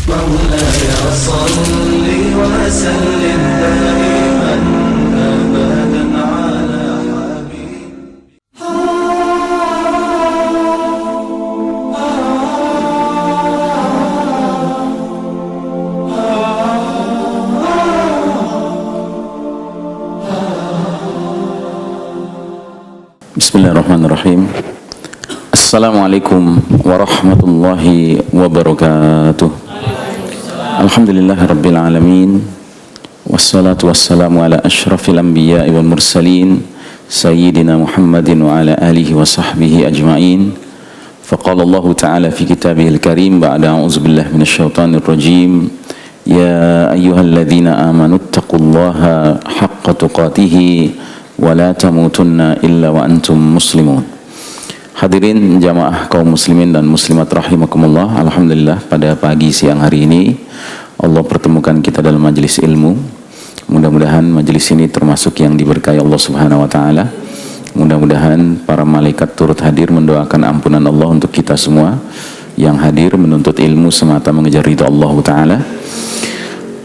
مولاي صل وسلم دائما أبدا على Bismillahirrahmanirrahim. Assalamualaikum warahmatullahi wabarakatuh. Alhamdulillahirabbil alamin. Wassalatu wassalamu ala asyrafil anbiya'i wal mursalin sayyidina Muhammadin wa ala alihi wa sahbihi ajma'in. Faqala Allah ta'ala fi kitabihil karim ba'da a'udzu billahi minasyaitonir rajim. Ya ayyuhalladzina amanu taqullaha haqqa tuqatih wa la tamutunna illa wa antum muslimun. Hadirin jamaah kaum muslimin dan muslimat rahimakumullah. Alhamdulillah pada pagi siang hari ini Allah pertemukan kita dalam majelis ilmu. Mudah-mudahan majelis ini termasuk yang diberkahi Allah Subhanahu wa taala. Mudah-mudahan para malaikat turut hadir mendoakan ampunan Allah untuk kita semua yang hadir menuntut ilmu semata mengejar ridha Allah taala.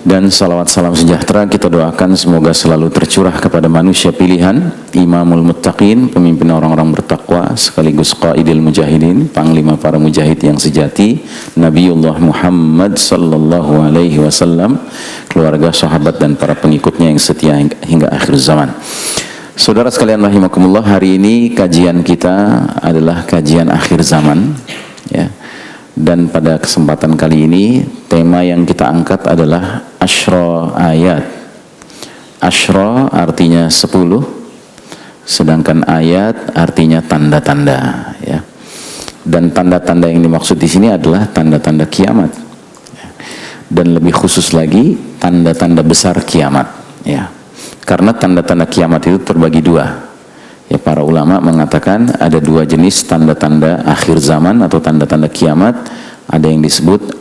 Dan salawat salam sejahtera kita doakan semoga selalu tercurah kepada manusia pilihan, imamul muttaqin, pemimpin orang-orang bertakwa, sekaligus qaidil mujahidin, panglima para mujahid yang sejati, Nabiullah Muhammad sallallahu alaihi wasallam, keluarga, sahabat dan para pengikutnya yang setia hingga akhir zaman. Saudara sekalian rahimakumullah, hari ini kajian kita adalah kajian akhir zaman, ya. Dan pada kesempatan kali ini tema yang kita angkat adalah asyra ayat. Asyra artinya 10, sedangkan ayat artinya tanda-tanda, ya. Dan tanda-tanda yang dimaksud di sini adalah tanda-tanda kiamat, dan lebih khusus lagi tanda-tanda besar kiamat, ya. Karena tanda-tanda kiamat itu terbagi dua. Ya, para ulama mengatakan ada dua jenis tanda-tanda akhir zaman atau tanda-tanda kiamat. Ada yang disebut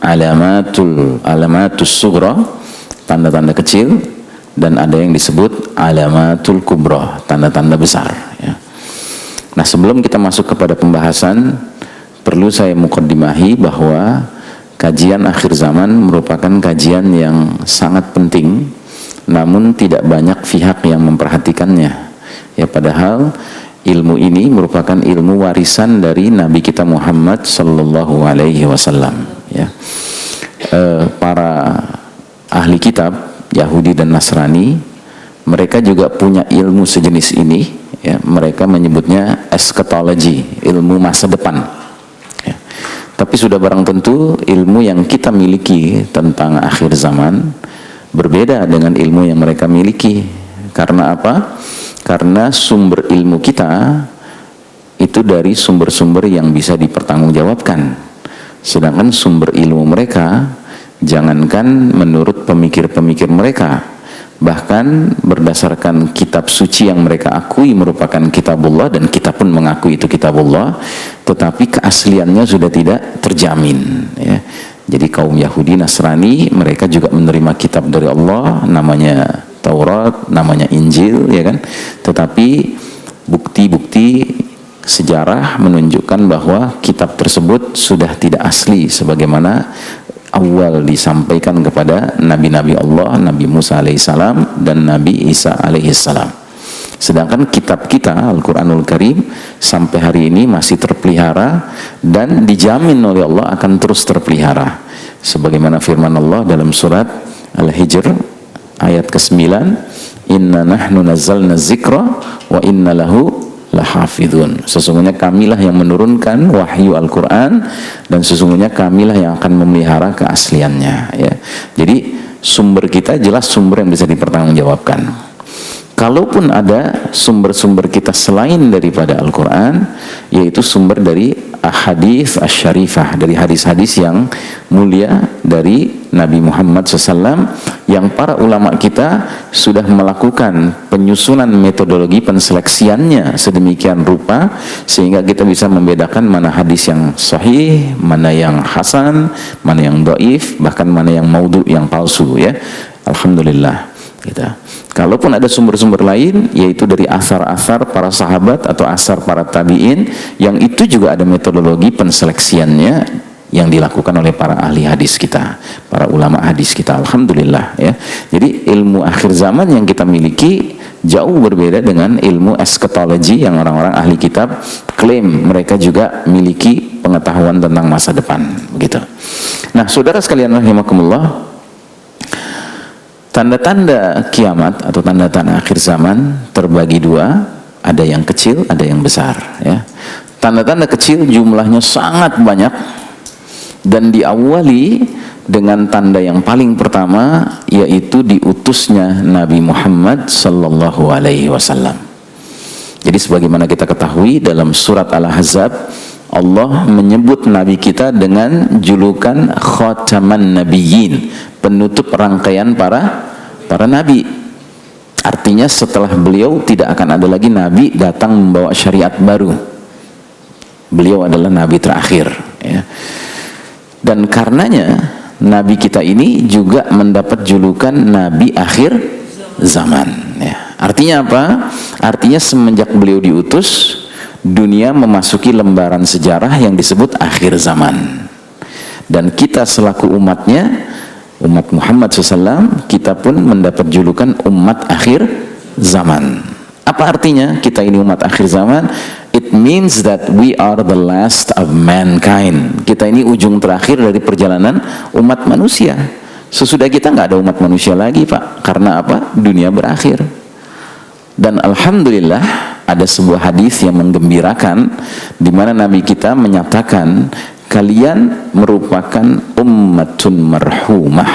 alamatus sughra, tanda-tanda kecil, dan ada yang disebut alamatul kubra, tanda-tanda besar, ya. Nah, sebelum kita masuk kepada pembahasan, perlu saya mukaddimahi bahwa kajian akhir zaman merupakan kajian yang sangat penting, namun tidak banyak pihak yang memperhatikannya. Ya, padahal ilmu ini merupakan ilmu warisan dari Nabi kita Muhammad sallallahu alaihi wasallam, ya. Para ahli kitab Yahudi dan Nasrani, mereka juga punya ilmu sejenis ini, ya. Mereka menyebutnya eschatology, ilmu masa depan, ya. Tapi sudah barang tentu ilmu yang kita miliki tentang akhir zaman berbeda dengan ilmu yang mereka miliki. Karena apa? Karena sumber ilmu kita itu dari sumber-sumber yang bisa dipertanggungjawabkan. Sedangkan sumber ilmu mereka, jangankan menurut pemikir-pemikir mereka, bahkan berdasarkan kitab suci yang mereka akui merupakan kitabullah, dan kita pun mengakui itu kitabullah, tetapi keasliannya sudah tidak terjamin, ya. Jadi kaum Yahudi Nasrani, mereka juga menerima kitab dari Allah, namanya Taurat, namanya Injil, ya kan? Tetapi bukti-bukti sejarah menunjukkan bahwa kitab tersebut sudah tidak asli sebagaimana awal disampaikan kepada nabi-nabi Allah, Nabi Musa alaihissalam dan Nabi Isa alaihissalam. Sedangkan kitab kita, Al-Quranul Karim, sampai hari ini masih terpelihara dan dijamin oleh Allah akan terus terpelihara. Sebagaimana firman Allah dalam surat Al-Hijr ayat ke-9, inna nahnu nazzalna dzikra wa inna lahu lahafidhun. Sesungguhnya kamilah yang menurunkan wahyu Al-Quran, dan sesungguhnya kamilah yang akan memelihara keasliannya, ya. Jadi sumber kita jelas sumber yang bisa dipertanggungjawabkan. Kalaupun ada sumber-sumber kita selain daripada Al-Quran, yaitu sumber dari hadis asy-syarifah, dari hadis-hadis yang mulia dari Nabi Muhammad SAW, yang para ulama kita sudah melakukan penyusunan metodologi penseleksiannya sedemikian rupa sehingga kita bisa membedakan mana hadis yang sahih, mana yang hasan, mana yang dhaif, bahkan mana yang maudhu, yang palsu, ya. Alhamdulillah, kita. Kalaupun ada sumber-sumber lain, yaitu dari asar-asar para sahabat atau asar para tabi'in, yang itu juga ada metodologi penseleksiannya yang dilakukan oleh para ahli hadis kita, para ulama hadis kita. Alhamdulillah ya. Jadi ilmu akhir zaman yang kita miliki jauh berbeda dengan ilmu eskatologi yang orang-orang ahli kitab klaim mereka juga miliki pengetahuan tentang masa depan, begitu. Nah, saudara sekalian rahimakumullah, tanda-tanda kiamat atau tanda-tanda akhir zaman terbagi dua, ada yang kecil, ada yang besar ya. Tanda-tanda kecil jumlahnya sangat banyak dan diawali dengan tanda yang paling pertama, yaitu diutusnya Nabi Muhammad sallallahu alaihi wasallam. Jadi sebagaimana kita ketahui dalam surat Al-Ahzab, Allah menyebut Nabi kita dengan julukan Khataman Nabiyyin, penutup rangkaian para Nabi. Artinya setelah beliau tidak akan ada lagi Nabi datang membawa syariat baru. Beliau adalah Nabi terakhir ya. Dan karenanya Nabi kita ini juga mendapat julukan Nabi akhir zaman ya. Artinya apa? Artinya semenjak beliau diutus, dunia memasuki lembaran sejarah yang disebut akhir zaman. Dan kita selaku umatnya, umat Muhammad SAW, kita pun mendapat julukan umat akhir zaman. Apa artinya kita ini umat akhir zaman? It means that we are the last of mankind. Kita ini ujung terakhir dari perjalanan umat manusia. Sesudah kita nggak ada umat manusia lagi, Pak. Karena apa? Dunia berakhir. Dan alhamdulillah ada sebuah hadis yang menggembirakan, di mana Nabi kita menyatakan, kalian merupakan ummatun marhumah,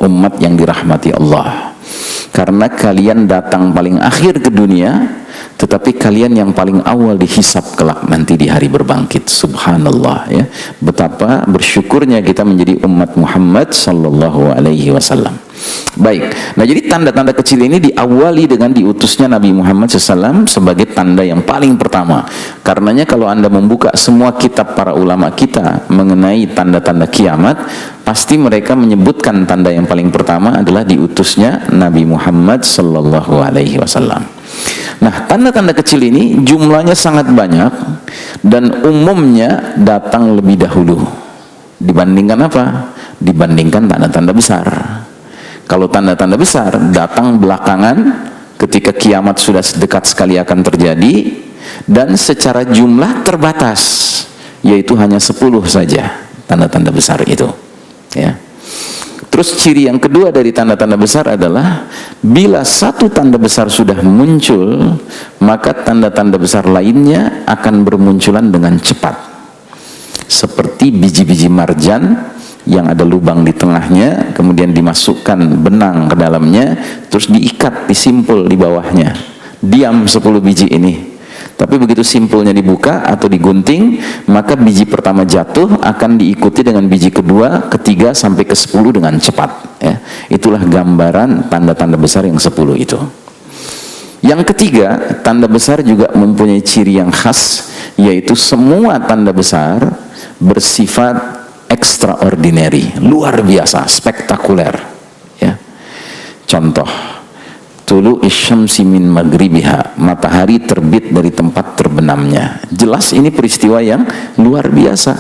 umat yang dirahmati Allah. Karena kalian datang paling akhir ke dunia, tetapi kalian yang paling awal dihisab kelak nanti di hari berbangkit. Subhanallah ya. Betapa bersyukurnya kita menjadi umat Muhammad sallallahu alaihi wasallam. Baik, nah jadi tanda-tanda kecil ini diawali dengan diutusnya Nabi Muhammad SAW sebagai tanda yang paling pertama. Karenanya kalau Anda membuka semua kitab para ulama kita mengenai tanda-tanda kiamat, pasti mereka menyebutkan tanda yang paling pertama adalah diutusnya Nabi Muhammad sallallahu alaihi wasallam. Nah, tanda-tanda kecil ini jumlahnya sangat banyak dan umumnya datang lebih dahulu dibandingkan apa? Dibandingkan tanda-tanda besar. Kalau tanda-tanda besar datang belakangan ketika kiamat sudah dekat sekali akan terjadi dan secara jumlah terbatas, yaitu hanya 10 saja tanda-tanda besar itu ya. Terus ciri yang kedua dari tanda-tanda besar adalah bila satu tanda besar sudah muncul, maka tanda-tanda besar lainnya akan bermunculan dengan cepat. Seperti biji-biji marjan yang ada lubang di tengahnya, kemudian dimasukkan benang ke dalamnya, terus diikat, disimpul di bawahnya. Diam 10 biji ini. Tapi begitu simpulnya dibuka atau digunting, maka biji pertama jatuh akan diikuti dengan biji kedua, ketiga sampai ke 10 dengan cepat ya. Itulah gambaran tanda-tanda besar yang 10 itu. Yang ketiga, tanda besar juga mempunyai ciri yang khas, yaitu semua tanda besar bersifat extraordinary, luar biasa, spektakuler ya. Contoh, tulu isyamsi min maghribiha, matahari terbit dari tempat terbenamnya. Jelas ini peristiwa yang luar biasa.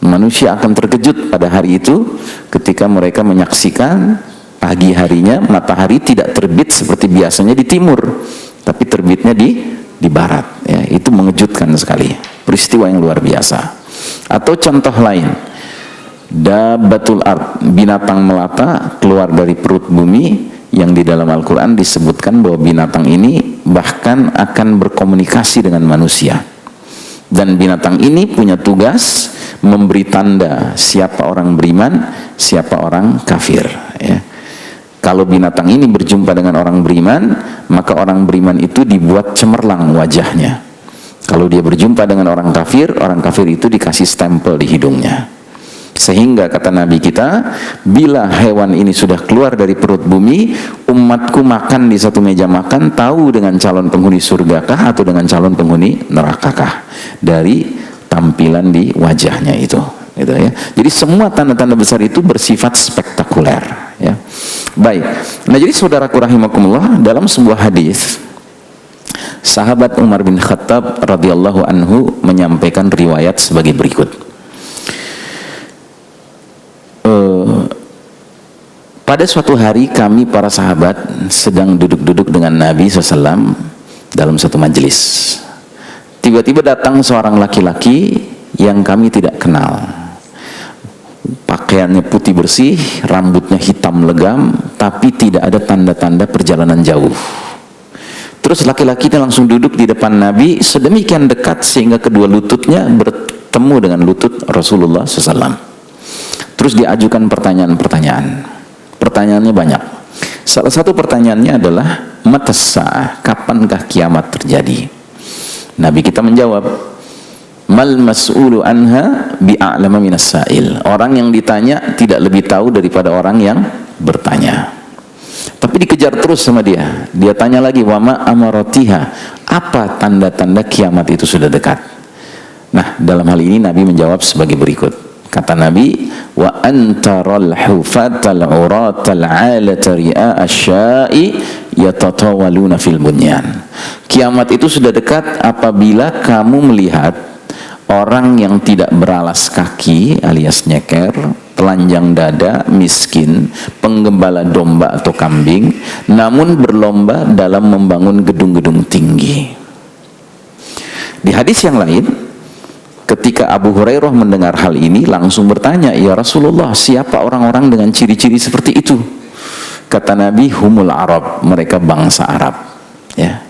Manusia akan terkejut pada hari itu ketika mereka menyaksikan pagi harinya matahari tidak terbit seperti biasanya di timur, tapi terbitnya di barat ya. Itu mengejutkan sekali, peristiwa yang luar biasa. Atau contoh lain, dabbatul ard, binatang melata keluar dari perut bumi, yang di dalam Al-Quran disebutkan bahwa binatang ini bahkan akan berkomunikasi dengan manusia. Dan binatang ini punya tugas memberi tanda siapa orang beriman, siapa orang kafir ya. Kalau binatang ini berjumpa dengan orang beriman, maka orang beriman itu dibuat cemerlang wajahnya. Kalau dia berjumpa dengan orang kafir itu dikasih stempel di hidungnya. Sehingga kata Nabi kita, bila hewan ini sudah keluar dari perut bumi, umatku makan di satu meja makan, tahu dengan calon penghuni surgakah atau dengan calon penghuni nerakakah, dari tampilan di wajahnya itu gitu ya. Jadi semua tanda-tanda besar itu bersifat spektakuler ya. Baik, nah jadi saudaraku rahimakumullah, dalam sebuah hadis sahabat Umar bin Khattab radhiyallahu anhu menyampaikan riwayat sebagai berikut. Pada suatu hari kami para sahabat sedang duduk-duduk dengan Nabi SAW dalam satu majelis. Tiba-tiba datang seorang laki-laki yang kami tidak kenal. Pakaiannya putih bersih, rambutnya hitam legam, tapi tidak ada tanda-tanda perjalanan jauh. Terus laki-laki itu langsung duduk di depan Nabi sedemikian dekat sehingga kedua lututnya bertemu dengan lutut Rasulullah SAW. Terus diajukan pertanyaan-pertanyaan. Pertanyaannya banyak. Salah satu pertanyaannya adalah matas sa'ah, kapankah kiamat terjadi? Nabi kita menjawab, mal mas'ulu anha bi'a'lama minas sa'il. Orang yang ditanya tidak lebih tahu daripada orang yang bertanya. Tapi dikejar terus sama dia. Dia tanya lagi, wa ma amaratiha, apa tanda-tanda kiamat itu sudah dekat? Nah, dalam hal ini Nabi menjawab sebagai berikut. Kata Nabi, wa antaral hufatal uratal 'alata ri'a asya'i yatatawaluna fil bunyan. Kiamat itu sudah dekat apabila kamu melihat orang yang tidak beralas kaki alias nyeker, telanjang dada, miskin, penggembala domba atau kambing, namun berlomba dalam membangun gedung-gedung tinggi. Di hadis yang lain, ketika Abu Hurairah mendengar hal ini langsung bertanya, ya Rasulullah, siapa orang-orang dengan ciri-ciri seperti itu? Kata Nabi, humul Arab, mereka bangsa Arab. Ya.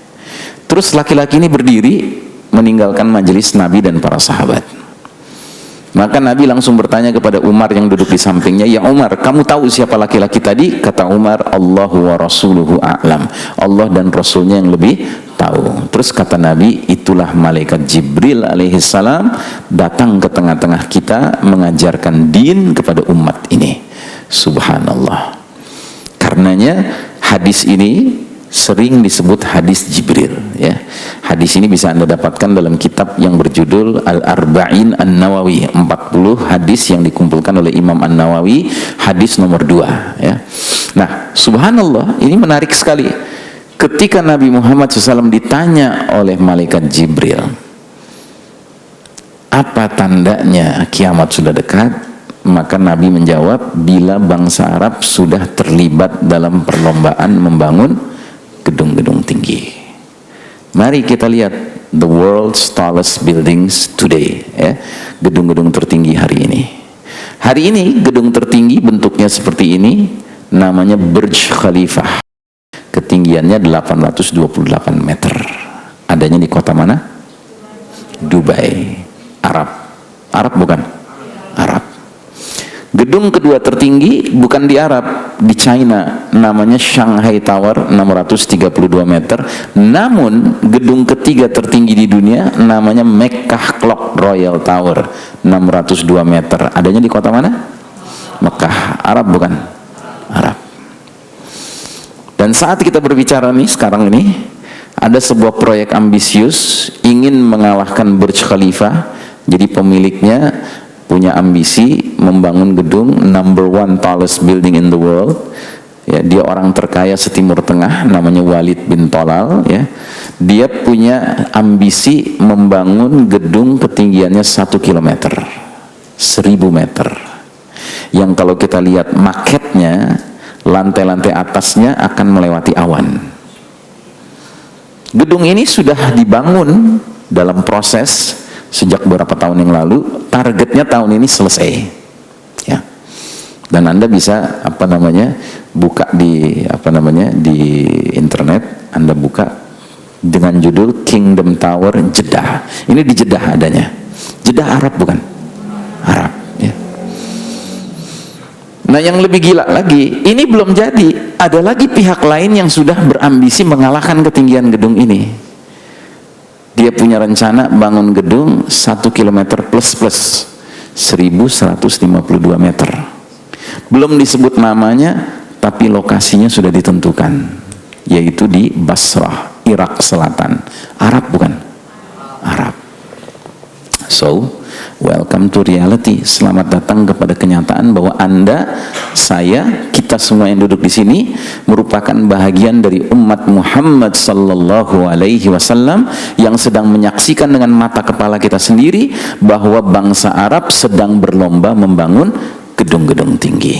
Terus laki-laki ini berdiri meninggalkan majelis Nabi dan para sahabat. Maka Nabi langsung bertanya kepada Umar yang duduk di sampingnya, ya Umar, kamu tahu siapa laki-laki tadi? Kata Umar, Allahu wa rasuluhu a'lam, Allah dan Rasulnya yang lebih tahu. Terus kata Nabi, itulah malaikat Jibril alaihissalam datang ke tengah-tengah kita mengajarkan din kepada umat ini. Subhanallah. Karenanya hadis ini sering disebut hadis Jibril, ya. Hadis ini bisa Anda dapatkan dalam kitab yang berjudul Al-Arba'in An-Nawawi, 40 hadis yang dikumpulkan oleh Imam An-Nawawi, hadis nomor 2, ya. Nah, subhanallah, ini menarik sekali. Ketika Nabi Muhammad SAW ditanya oleh malaikat Jibril, apa tandanya kiamat sudah dekat? Maka Nabi menjawab, bila bangsa Arab sudah terlibat dalam perlombaan membangun gedung-gedung tinggi. Mari kita lihat the world's tallest buildings today, ya. Gedung-gedung tertinggi hari ini. Hari ini gedung tertinggi bentuknya seperti ini, namanya Burj Khalifah. Ketinggiannya 828 meter. Adanya di kota mana? Dubai, Arab. Arab bukan? Arab. Gedung kedua tertinggi bukan di Arab, di China, namanya Shanghai Tower, 632 meter. Namun gedung ketiga tertinggi di dunia namanya Mekah Clock Royal Tower, 602 meter. Adanya di kota mana? Mekah, Arab bukan? Arab. Dan saat kita berbicara nih sekarang ini, ada sebuah proyek ambisius ingin mengalahkan Burj Khalifa. Jadi pemiliknya punya ambisi membangun gedung number 1 tallest building in the world. Ya, dia orang terkaya setimur tengah, namanya Walid bin Tolal. Ya, dia punya ambisi membangun gedung ketinggiannya 1 kilometer, 1000 meter. Yang kalau kita lihat maketnya, lantai-lantai atasnya akan melewati awan. Gedung ini sudah dibangun dalam proses sejak beberapa tahun yang lalu. Targetnya tahun ini selesai, ya. Dan Anda bisa buka di di internet. Anda buka dengan judul Kingdom Tower Jeddah. Ini di Jeddah adanya. Jeddah Arab bukan? Arab, ya. Nah, yang lebih gila lagi, ini belum jadi. Ada lagi pihak lain yang sudah berambisi mengalahkan ketinggian gedung ini. Dia punya rencana bangun gedung 1 km plus 1152 meter. Belum disebut namanya, tapi lokasinya sudah ditentukan, yaitu di Basrah, Irak Selatan. Arab bukan? Arab. So, welcome to reality. Selamat datang kepada kenyataan bahwa Anda, saya, kita semua yang duduk di sini merupakan bahagian dari umat Muhammad sallallahu alaihi wasallam yang sedang menyaksikan dengan mata kepala kita sendiri bahwa bangsa Arab sedang berlomba membangun gedung-gedung tinggi.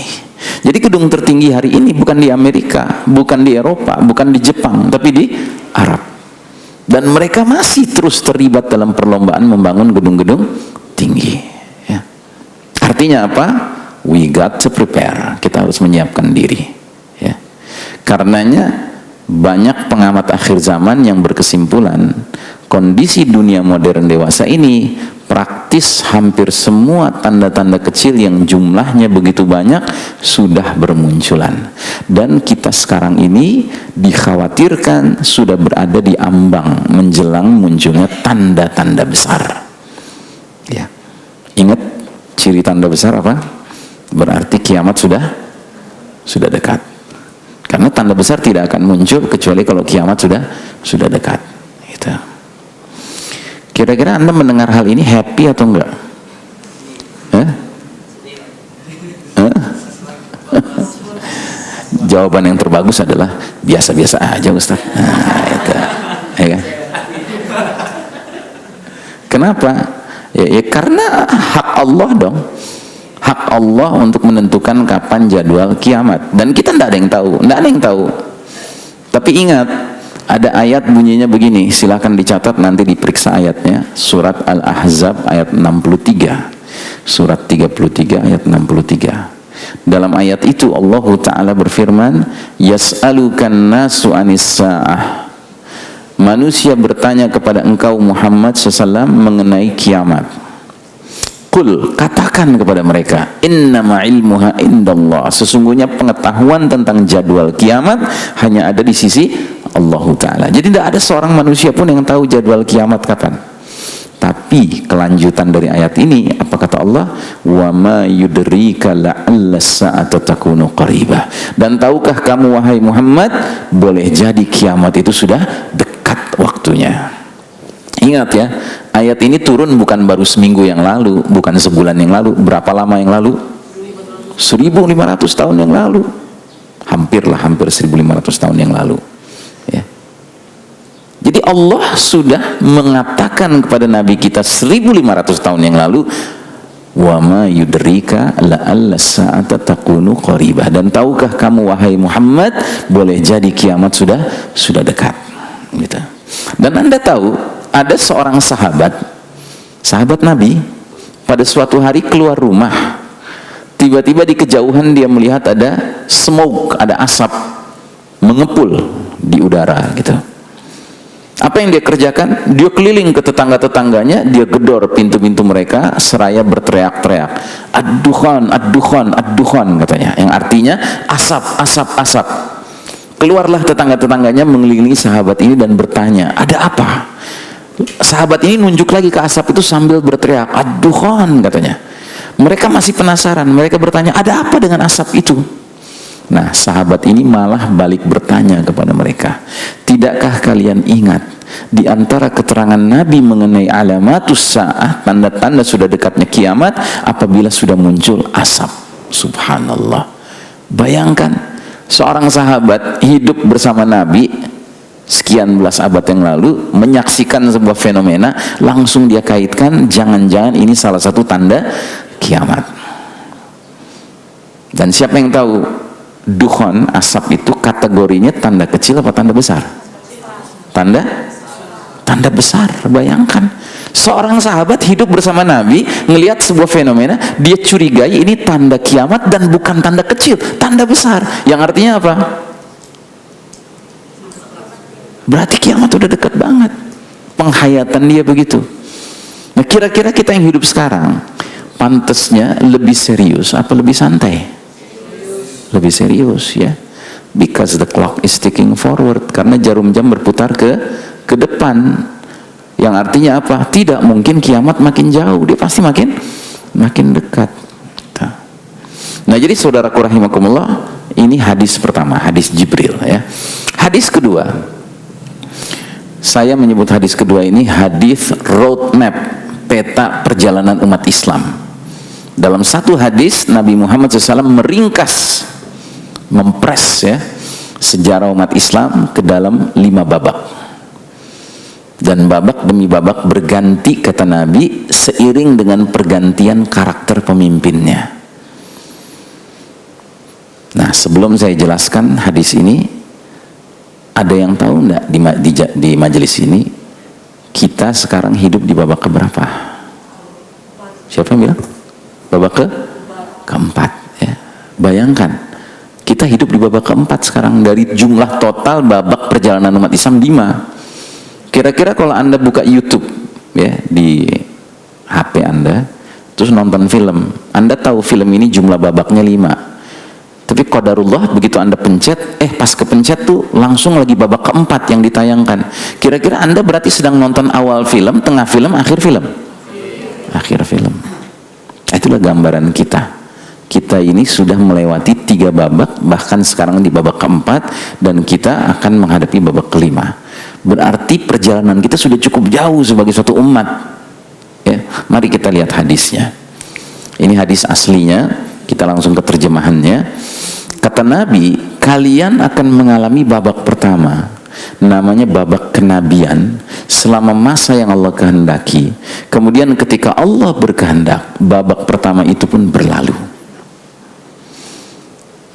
Jadi gedung tertinggi hari ini bukan di Amerika, bukan di Eropa, bukan di Jepang, tapi di Arab. Dan mereka masih terus terlibat dalam perlombaan membangun gedung-gedung tinggi. Ya. Artinya apa? We got to prepare. Kita harus menyiapkan diri. Ya. Karenanya banyak pengamat akhir zaman yang berkesimpulan kondisi dunia modern dewasa ini praktis hampir semua tanda-tanda kecil yang jumlahnya begitu banyak sudah bermunculan, dan kita sekarang ini dikhawatirkan sudah berada di ambang menjelang munculnya tanda-tanda besar. Ya. Ingat ciri tanda besar apa? Berarti kiamat sudah dekat. Karena tanda besar tidak akan muncul kecuali kalau kiamat sudah dekat. Gitu. Kira-kira Anda mendengar hal ini happy atau enggak? Jawaban yang terbagus adalah biasa-biasa aja, Ustaz. Nah, itu. Ya kan? Kenapa? Ya karena hak Allah dong. Hak Allah untuk menentukan kapan jadwal kiamat, dan kita tidak ada yang tahu. Tapi ingat, ada ayat bunyinya begini, silakan dicatat nanti diperiksa ayatnya, surat Al-Ahzab ayat 63, surat 33 ayat 63. Dalam ayat itu Allah Ta'ala berfirman, yas'alukan nasu anis sa'ah, manusia bertanya kepada engkau Muhammad SAW mengenai kiamat. Qul, katakan kepada mereka, innama ilmuha indallah, sesungguhnya pengetahuan tentang jadwal kiamat hanya ada di sisi Allah Ta'ala. Jadi tidak ada seorang manusia pun yang tahu jadwal kiamat kapan. Tapi kelanjutan dari ayat ini, apa kata Allah? Wa ma yudrika la'alla sa'ata takunu qaribah. Dan tahukah kamu wahai Muhammad, boleh jadi kiamat itu sudah dekat waktunya. Ingat ya, ayat ini turun bukan baru seminggu yang lalu, bukan sebulan yang lalu. Berapa lama yang lalu? 1500 tahun yang lalu. Hampir 1500 tahun yang lalu. Ya. Jadi Allah sudah mengatakan kepada Nabi kita 1500 tahun yang lalu, wa ma yudrika la'alla sa'ata takunu qaribah. Dan tahukah kamu wahai Muhammad, boleh jadi kiamat sudah dekat. Gitu. Dan Anda tahu, ada seorang sahabat Nabi, pada suatu hari keluar rumah, tiba-tiba di kejauhan dia melihat ada smoke, ada asap mengepul di udara gitu. Apa yang dia kerjakan? Dia keliling ke tetangga-tetangganya, dia gedor pintu-pintu mereka seraya berteriak-teriak, ad-dukhan, ad-dukhan, ad-dukhan katanya, yang artinya asap, asap, asap. Keluarlah tetangga-tetangganya mengelilingi sahabat ini dan bertanya, ada apa? Sahabat ini nunjuk lagi ke asap itu sambil berteriak, ad-dukhan katanya. Mereka masih penasaran, mereka bertanya, ada apa dengan asap itu? Nah, sahabat ini malah balik bertanya kepada mereka, tidakkah kalian ingat di antara keterangan Nabi mengenai alamatus sa'ah, tanda-tanda sudah dekatnya kiamat, apabila sudah muncul asap. Subhanallah. Bayangkan, seorang sahabat hidup bersama Nabi sekian belas abad yang lalu, menyaksikan sebuah fenomena, langsung dia kaitkan, jangan-jangan ini salah satu tanda kiamat. Dan siapa yang tahu, dukhan, asap itu kategorinya tanda kecil apa tanda besar? Tanda besar. Bayangkan, seorang sahabat hidup bersama Nabi, ngelihat sebuah fenomena, dia curigai ini tanda kiamat dan bukan tanda kecil, tanda besar. Yang artinya apa? Berarti kiamat udah dekat banget. Penghayatan dia begitu. Nah, kira-kira kita yang hidup sekarang, pantasnya lebih serius apa lebih santai? Lebih serius ya. Because the clock is ticking forward, karena jarum jam berputar ke depan. Yang artinya apa? Tidak mungkin kiamat makin jauh, dia pasti makin dekat. Nah, jadi saudaraku rahimakumullah, ini hadis pertama, hadis Jibril ya. Hadis kedua, saya menyebut hadis kedua ini hadis roadmap, peta perjalanan umat Islam. Dalam satu hadis Nabi Muhammad SAW meringkas, mempres ya, sejarah umat Islam ke dalam 5 babak. Dan babak demi babak berganti, kata Nabi, seiring dengan pergantian karakter pemimpinnya. Sebelum saya jelaskan hadis ini, ada yang tahu enggak di majelis ini kita sekarang hidup di babak keberapa? Siapa yang bilang? Babak keempat ya. Bayangkan, kita hidup di babak keempat sekarang. Dari jumlah total babak perjalanan umat Islam 5. Kira-kira kalau Anda buka YouTube ya di HP Anda, terus nonton film, Anda tahu film ini jumlah babaknya 5. Tapi qadarullah begitu Anda pencet, pas kepencet tuh langsung lagi babak keempat yang ditayangkan. Kira-kira Anda berarti sedang nonton awal film, tengah film, akhir film? Akhir film. Itulah gambaran kita. Kita ini sudah melewati 3 babak, bahkan sekarang di babak keempat, dan kita akan menghadapi babak kelima. Berarti perjalanan kita sudah cukup jauh sebagai suatu umat ya. Mari kita lihat hadisnya. Ini hadis aslinya, kita langsung ke terjemahannya. Kata Nabi, kalian akan mengalami babak pertama, namanya babak kenabian, selama masa yang Allah kehendaki. Kemudian ketika Allah berkehendak, babak pertama itu pun berlalu.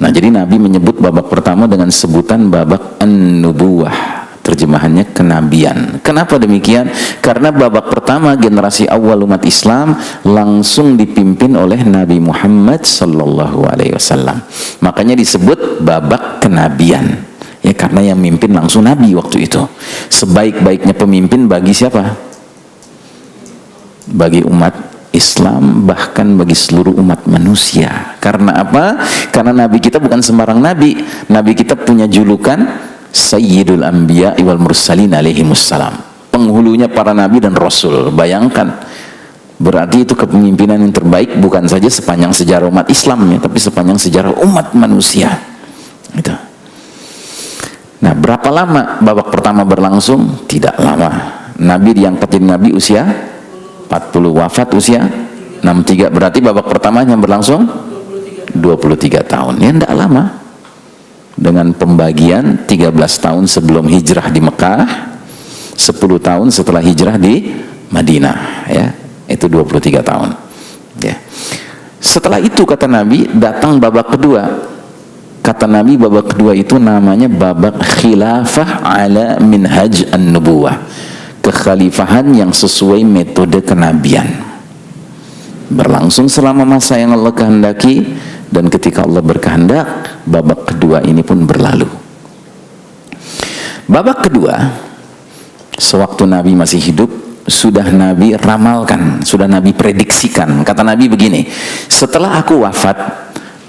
Nah, jadi Nabi menyebut babak pertama dengan sebutan babak an-nubuwah, terjemahannya kenabian. Kenapa demikian? Karena babak pertama generasi awal umat Islam langsung dipimpin oleh Nabi Muhammad sallallahu alaihi wasallam. Makanya disebut babak kenabian. Ya, karena yang mimpin langsung Nabi waktu itu. Sebaik-baiknya pemimpin bagi siapa? Bagi umat Islam, bahkan bagi seluruh umat manusia. Karena apa? Karena Nabi kita bukan sembarang Nabi. Nabi kita punya julukan Sayyidul Anbiya wal Mursalin alaihimussalam, penghulunya para Nabi dan Rasul. Bayangkan, berarti itu kepemimpinan yang terbaik bukan saja sepanjang sejarah umat Islam ya, tapi sepanjang sejarah umat manusia gitu. Nah, berapa lama babak pertama berlangsung? Tidak lama. Nabi diangkat jadi Nabi usia 40, wafat usia 63. Berarti babak pertamanya berlangsung 23 tahun. Ya, tidak lama. Dengan pembagian 13 tahun sebelum hijrah di Mekah, 10 tahun setelah hijrah di Madinah ya. Itu 23 tahun ya. Setelah itu kata Nabi, datang babak kedua. Kata Nabi, babak kedua itu namanya babak khilafah ala minhaj an-nubuwah, kekhalifahan yang sesuai metode kenabian. Berlangsung selama masa yang Allah kehendaki, dan ketika Allah berkehendak, babak kedua ini pun berlalu. Babak kedua, sewaktu Nabi masih hidup, sudah Nabi ramalkan, sudah Nabi prediksikan. Kata Nabi begini, setelah aku wafat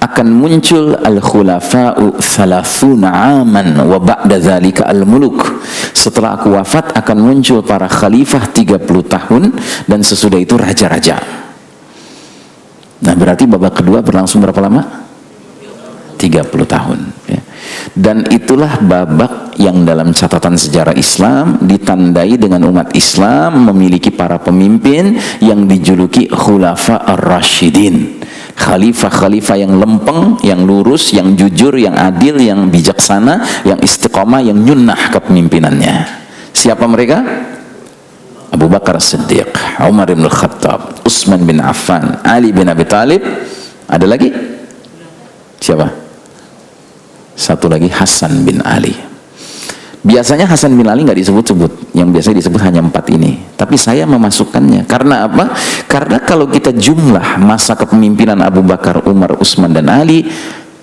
akan muncul al-khulafa'u 30 aman wa ba'da dzalika al-muluk. Setelah aku wafat akan muncul para khalifah 30 tahun, dan sesudah itu raja-raja. Nah, berarti babak kedua berlangsung berapa lama? 30 tahun ya. Dan itulah babak yang dalam catatan sejarah Islam ditandai dengan umat Islam memiliki para pemimpin yang dijuluki khulafa ar-rasyidin, khalifah-khalifah yang lempeng, yang lurus, yang jujur, yang adil, yang bijaksana, yang istiqomah, yang nyunnah kepemimpinannya. Siapa mereka? Abu Bakar Siddiq, Umar bin Khattab, Utsman bin Affan, Ali bin Abi Thalib. Ada lagi? Siapa? Satu lagi, Hasan bin Ali. Biasanya Hasan bin Ali nggak disebut-sebut, yang biasa disebut hanya 4 ini. Tapi saya memasukkannya. Karena apa? Karena kalau kita jumlah masa kepemimpinan Abu Bakar, Umar, Utsman dan Ali,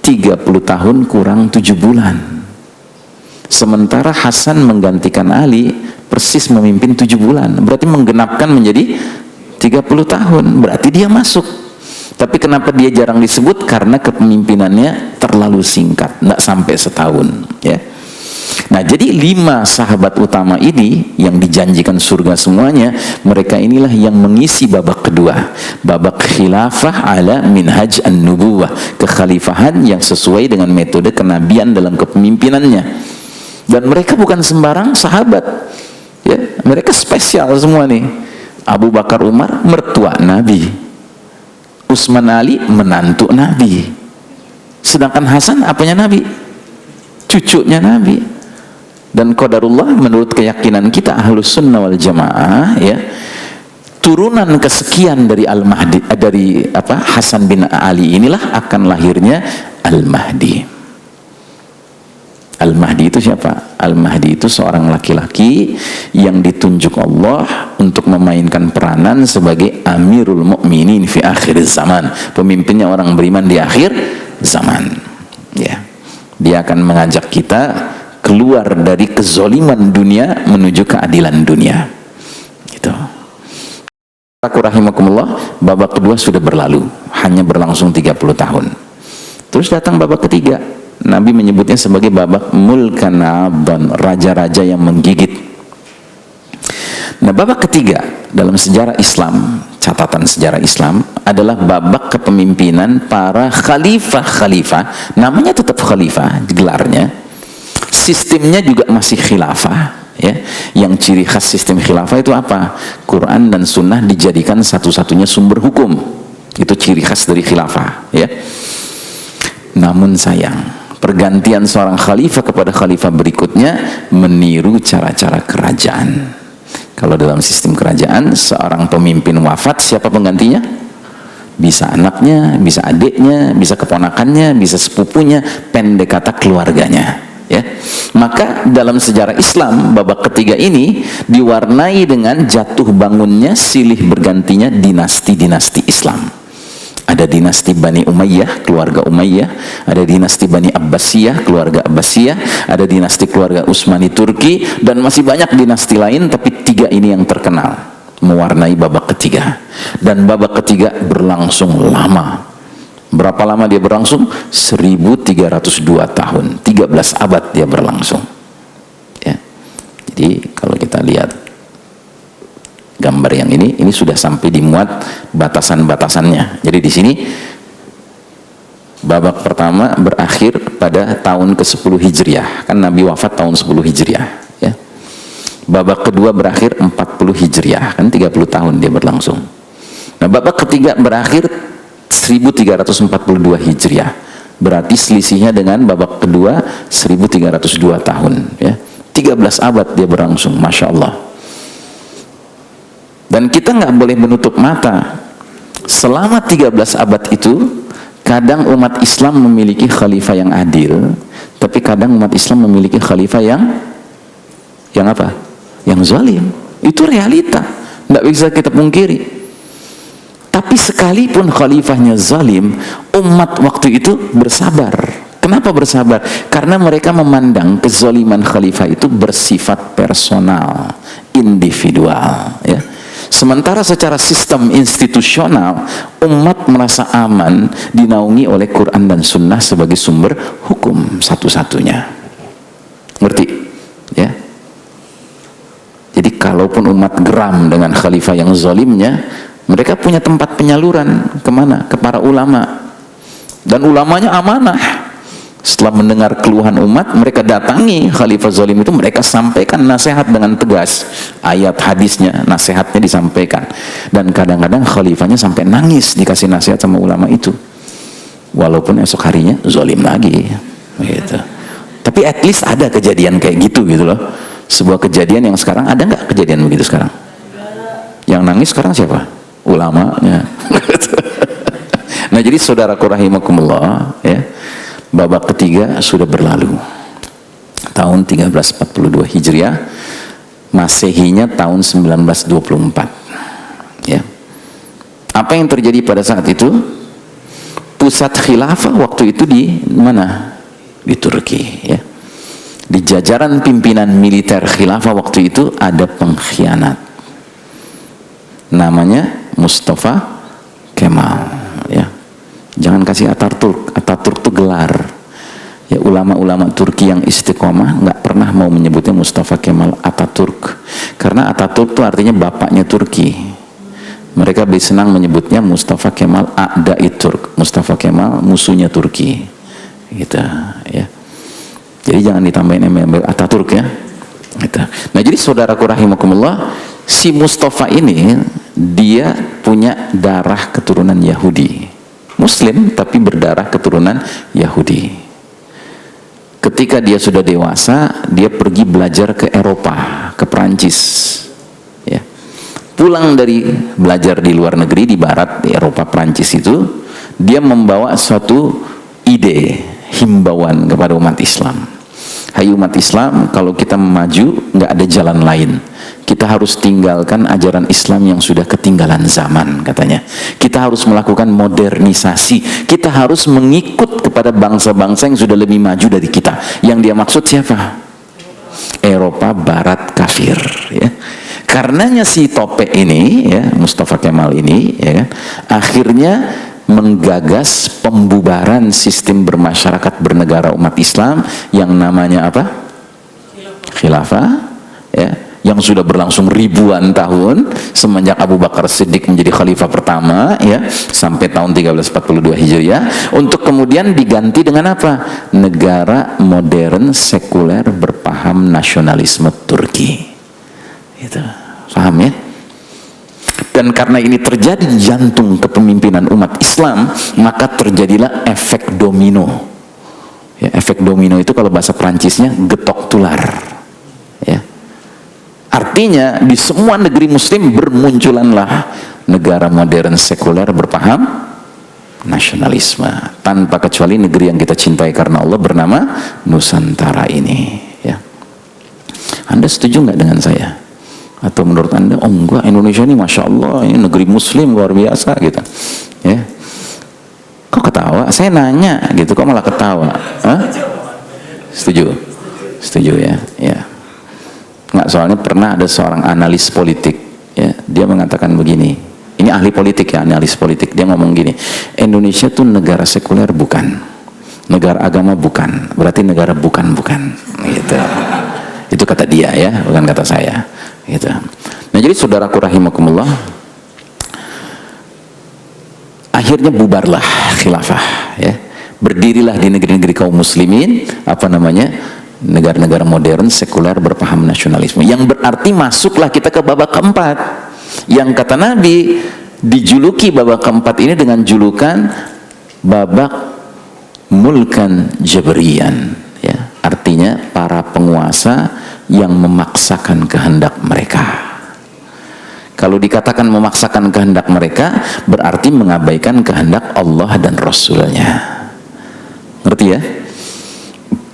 30 tahun kurang 7 bulan. Sementara Hasan menggantikan Ali persis memimpin 7 bulan. Berarti menggenapkan menjadi 30 tahun. Berarti dia masuk. Tapi kenapa dia jarang disebut? Karena kepemimpinannya terlalu singkat, tidak sampai setahun ya. Nah, jadi 5 sahabat utama ini yang dijanjikan surga semuanya, mereka inilah yang mengisi babak kedua, babak khilafah ala minhaj an-nubuwah, kekhalifahan yang sesuai dengan metode kenabian dalam kepemimpinannya. Dan mereka bukan sembarang sahabat ya, mereka spesial semua nih. Abu Bakar Umar mertua Nabi, Utsman Ali menantu Nabi, sedangkan Hasan apanya Nabi? Cucunya Nabi. Dan qadarullah, menurut keyakinan kita Ahlus Sunnah wal Jamaah ya, turunan kesekian dari Al-Mahdi, dari Hasan bin Ali inilah akan lahirnya Al-Mahdi. Al-Mahdi itu siapa? Al-Mahdi itu seorang laki-laki yang ditunjuk Allah untuk memainkan peranan sebagai Amirul Mukminin fi akhir zaman, pemimpinnya orang beriman di akhir zaman. Ya, dia akan mengajak kita keluar dari kezoliman dunia menuju keadilan dunia. Gitu. Aku rahimakumullah, babak kedua sudah berlalu, hanya berlangsung 30 tahun. Terus datang babak ketiga. Nabi menyebutnya sebagai babak mulkan abdan, raja-raja yang menggigit. Nah, babak ketiga dalam sejarah Islam, catatan sejarah Islam, adalah babak kepemimpinan para khalifah-khalifah. Namanya tetap khalifah, gelarnya. Sistemnya juga masih khilafah. Ya, yang ciri khas sistem khilafah itu apa? Quran dan Sunnah dijadikan satu-satunya sumber hukum. Itu ciri khas dari khilafah. Ya. Namun sayang, pergantian seorang khalifah kepada khalifah berikutnya meniru cara-cara kerajaan. Kalau dalam sistem kerajaan, seorang pemimpin wafat, siapa penggantinya? Bisa anaknya, bisa adiknya, bisa keponakannya, bisa sepupunya, pendek kata keluarganya. Ya. Maka dalam sejarah Islam, babak ketiga ini diwarnai dengan jatuh bangunnya, silih bergantinya dinasti-dinasti Islam. Ada dinasti Bani Umayyah, keluarga Umayyah, ada dinasti Bani Abbasiyah, keluarga Abbasiyah, ada dinasti keluarga Utsmani Turki, dan masih banyak dinasti lain, tapi tiga ini yang terkenal mewarnai babak ketiga. Dan babak ketiga berlangsung lama. Berapa lama dia berlangsung? 1302 tahun, 13 abad dia berlangsung. Ya. Jadi kalau kita lihat gambar yang ini sudah sampai dimuat batasan-batasannya. Jadi di sini babak pertama berakhir pada tahun ke-10 Hijriah. Kan Nabi wafat tahun 10 Hijriah, ya. Babak kedua berakhir 40 Hijriah, kan 30 tahun dia berlangsung. Nah, babak ketiga berakhir 1342 Hijriah. Berarti selisihnya dengan babak kedua 1302 tahun, ya. 13 abad dia berlangsung, Masya Allah. Dan kita nggak boleh menutup mata, selama 13 abad itu kadang umat Islam memiliki khalifah yang adil, tapi kadang umat Islam memiliki khalifah yang apa? Yang zalim. Itu realita, nggak bisa kita pungkiri. Tapi sekalipun khalifahnya zalim, umat waktu itu bersabar. Kenapa bersabar? Karena mereka memandang kezaliman khalifah itu bersifat personal, individual, ya. Sementara secara sistem institusional, umat merasa aman dinaungi oleh Quran dan Sunnah sebagai sumber hukum satu-satunya. Ngerti? Ya. Jadi kalaupun umat geram dengan khalifah yang zalimnya, mereka punya tempat penyaluran kemana? Ke para ulama. Dan ulamanya amanah. Setelah mendengar keluhan umat, mereka datangi khalifah zalim itu, mereka sampaikan nasihat dengan tegas. Ayat hadisnya, nasihatnya disampaikan. Dan kadang-kadang khalifahnya sampai nangis dikasih nasihat sama ulama itu. Walaupun esok harinya zalim lagi. Gitu. Tapi at least ada kejadian kayak gitu gitu loh. Sebuah kejadian yang sekarang, ada nggak kejadian begitu sekarang? Yang nangis sekarang siapa? Ulamanya. Nah, jadi saudaraku rahimakumullah, ya. Babak ketiga sudah berlalu. Tahun 1342 Hijriah, Masehinya tahun 1924. Ya. Apa yang terjadi pada saat itu? Pusat khilafah waktu itu di mana? Di Turki, ya. Di jajaran pimpinan militer khilafah waktu itu ada pengkhianat. Namanya Mustafa Kemal, ya. Jangan kasih Ataturk. Ataturk itu gelar. Ya, ulama-ulama Turki yang istiqomah nggak pernah mau menyebutnya Mustafa Kemal Ataturk, karena Ataturk itu artinya bapaknya Turki. Mereka lebih senang menyebutnya Mustafa Kemal A'da'i Turk, Mustafa Kemal musuhnya Turki, gitu, ya. Jadi jangan ditambahin embel Ataturk, ya. Gitu. Nah, jadi saudaraku rahimakumullah, si Mustafa ini dia punya darah keturunan Yahudi. Muslim tapi berdarah keturunan Yahudi. Ketika dia sudah dewasa, dia pergi belajar ke Eropa, ke Perancis, ya. Pulang dari belajar di luar negeri, di barat, di Eropa, Perancis itu, dia membawa suatu ide, himbauan kepada umat Islam. hai umat Islam, kalau kita maju nggak ada jalan lain. Kita harus tinggalkan ajaran Islam yang sudah ketinggalan zaman, katanya. Kita harus melakukan modernisasi. Kita harus mengikut kepada bangsa-bangsa yang sudah lebih maju dari kita. Yang dia maksud siapa? Eropa Barat kafir, ya. Karenanya si Topek ini, ya, Mustafa Kemal ini, ya, akhirnya menggagas pembubaran sistem bermasyarakat bernegara umat Islam yang namanya apa? Khilafah, ya, yang sudah berlangsung ribuan tahun semenjak Abu Bakar Siddiq menjadi khalifah pertama, ya, sampai tahun 1342 Hijriah, untuk kemudian diganti dengan apa? Negara modern sekuler berpaham nasionalisme Turki. Itu, paham ya? Dan karena ini terjadi di jantung kepemimpinan umat Islam, maka terjadilah efek domino. Ya, efek domino itu kalau bahasa Perancisnya getok tular. Ya. Artinya di semua negeri muslim bermunculanlah negara modern sekuler berpaham nasionalisme, tanpa kecuali negeri yang kita cintai karena Allah bernama Nusantara ini, ya. Anda setuju nggak dengan saya? Atau menurut Anda, oh enggak, Indonesia ini Masya Allah, ini negeri muslim luar biasa gitu, ya. Kok ketawa? Saya nanya gitu, kok malah ketawa? Hah? Setuju? Setuju, ya, ya. Nggak, soalnya pernah ada seorang analis politik, ya, dia mengatakan begini, ini ahli politik ya, analis politik, dia ngomong gini, Indonesia tuh negara sekuler bukan, negara agama bukan, berarti negara bukan-bukan, gitu. Itu kata dia, ya, bukan kata saya, gitu. Nah, jadi saudaraku rahimakumullah, akhirnya bubarlah khilafah, ya, berdirilah di negeri-negeri kaum muslimin apa namanya, negara-negara modern sekuler berpaham nasionalisme, yang berarti masuklah kita ke babak keempat, yang kata Nabi dijuluki babak keempat ini dengan julukan babak mulkan jabrian, ya, artinya para penguasa yang memaksakan kehendak mereka. Kalau dikatakan memaksakan kehendak mereka, berarti mengabaikan kehendak Allah dan Rasulnya. Ngerti ya?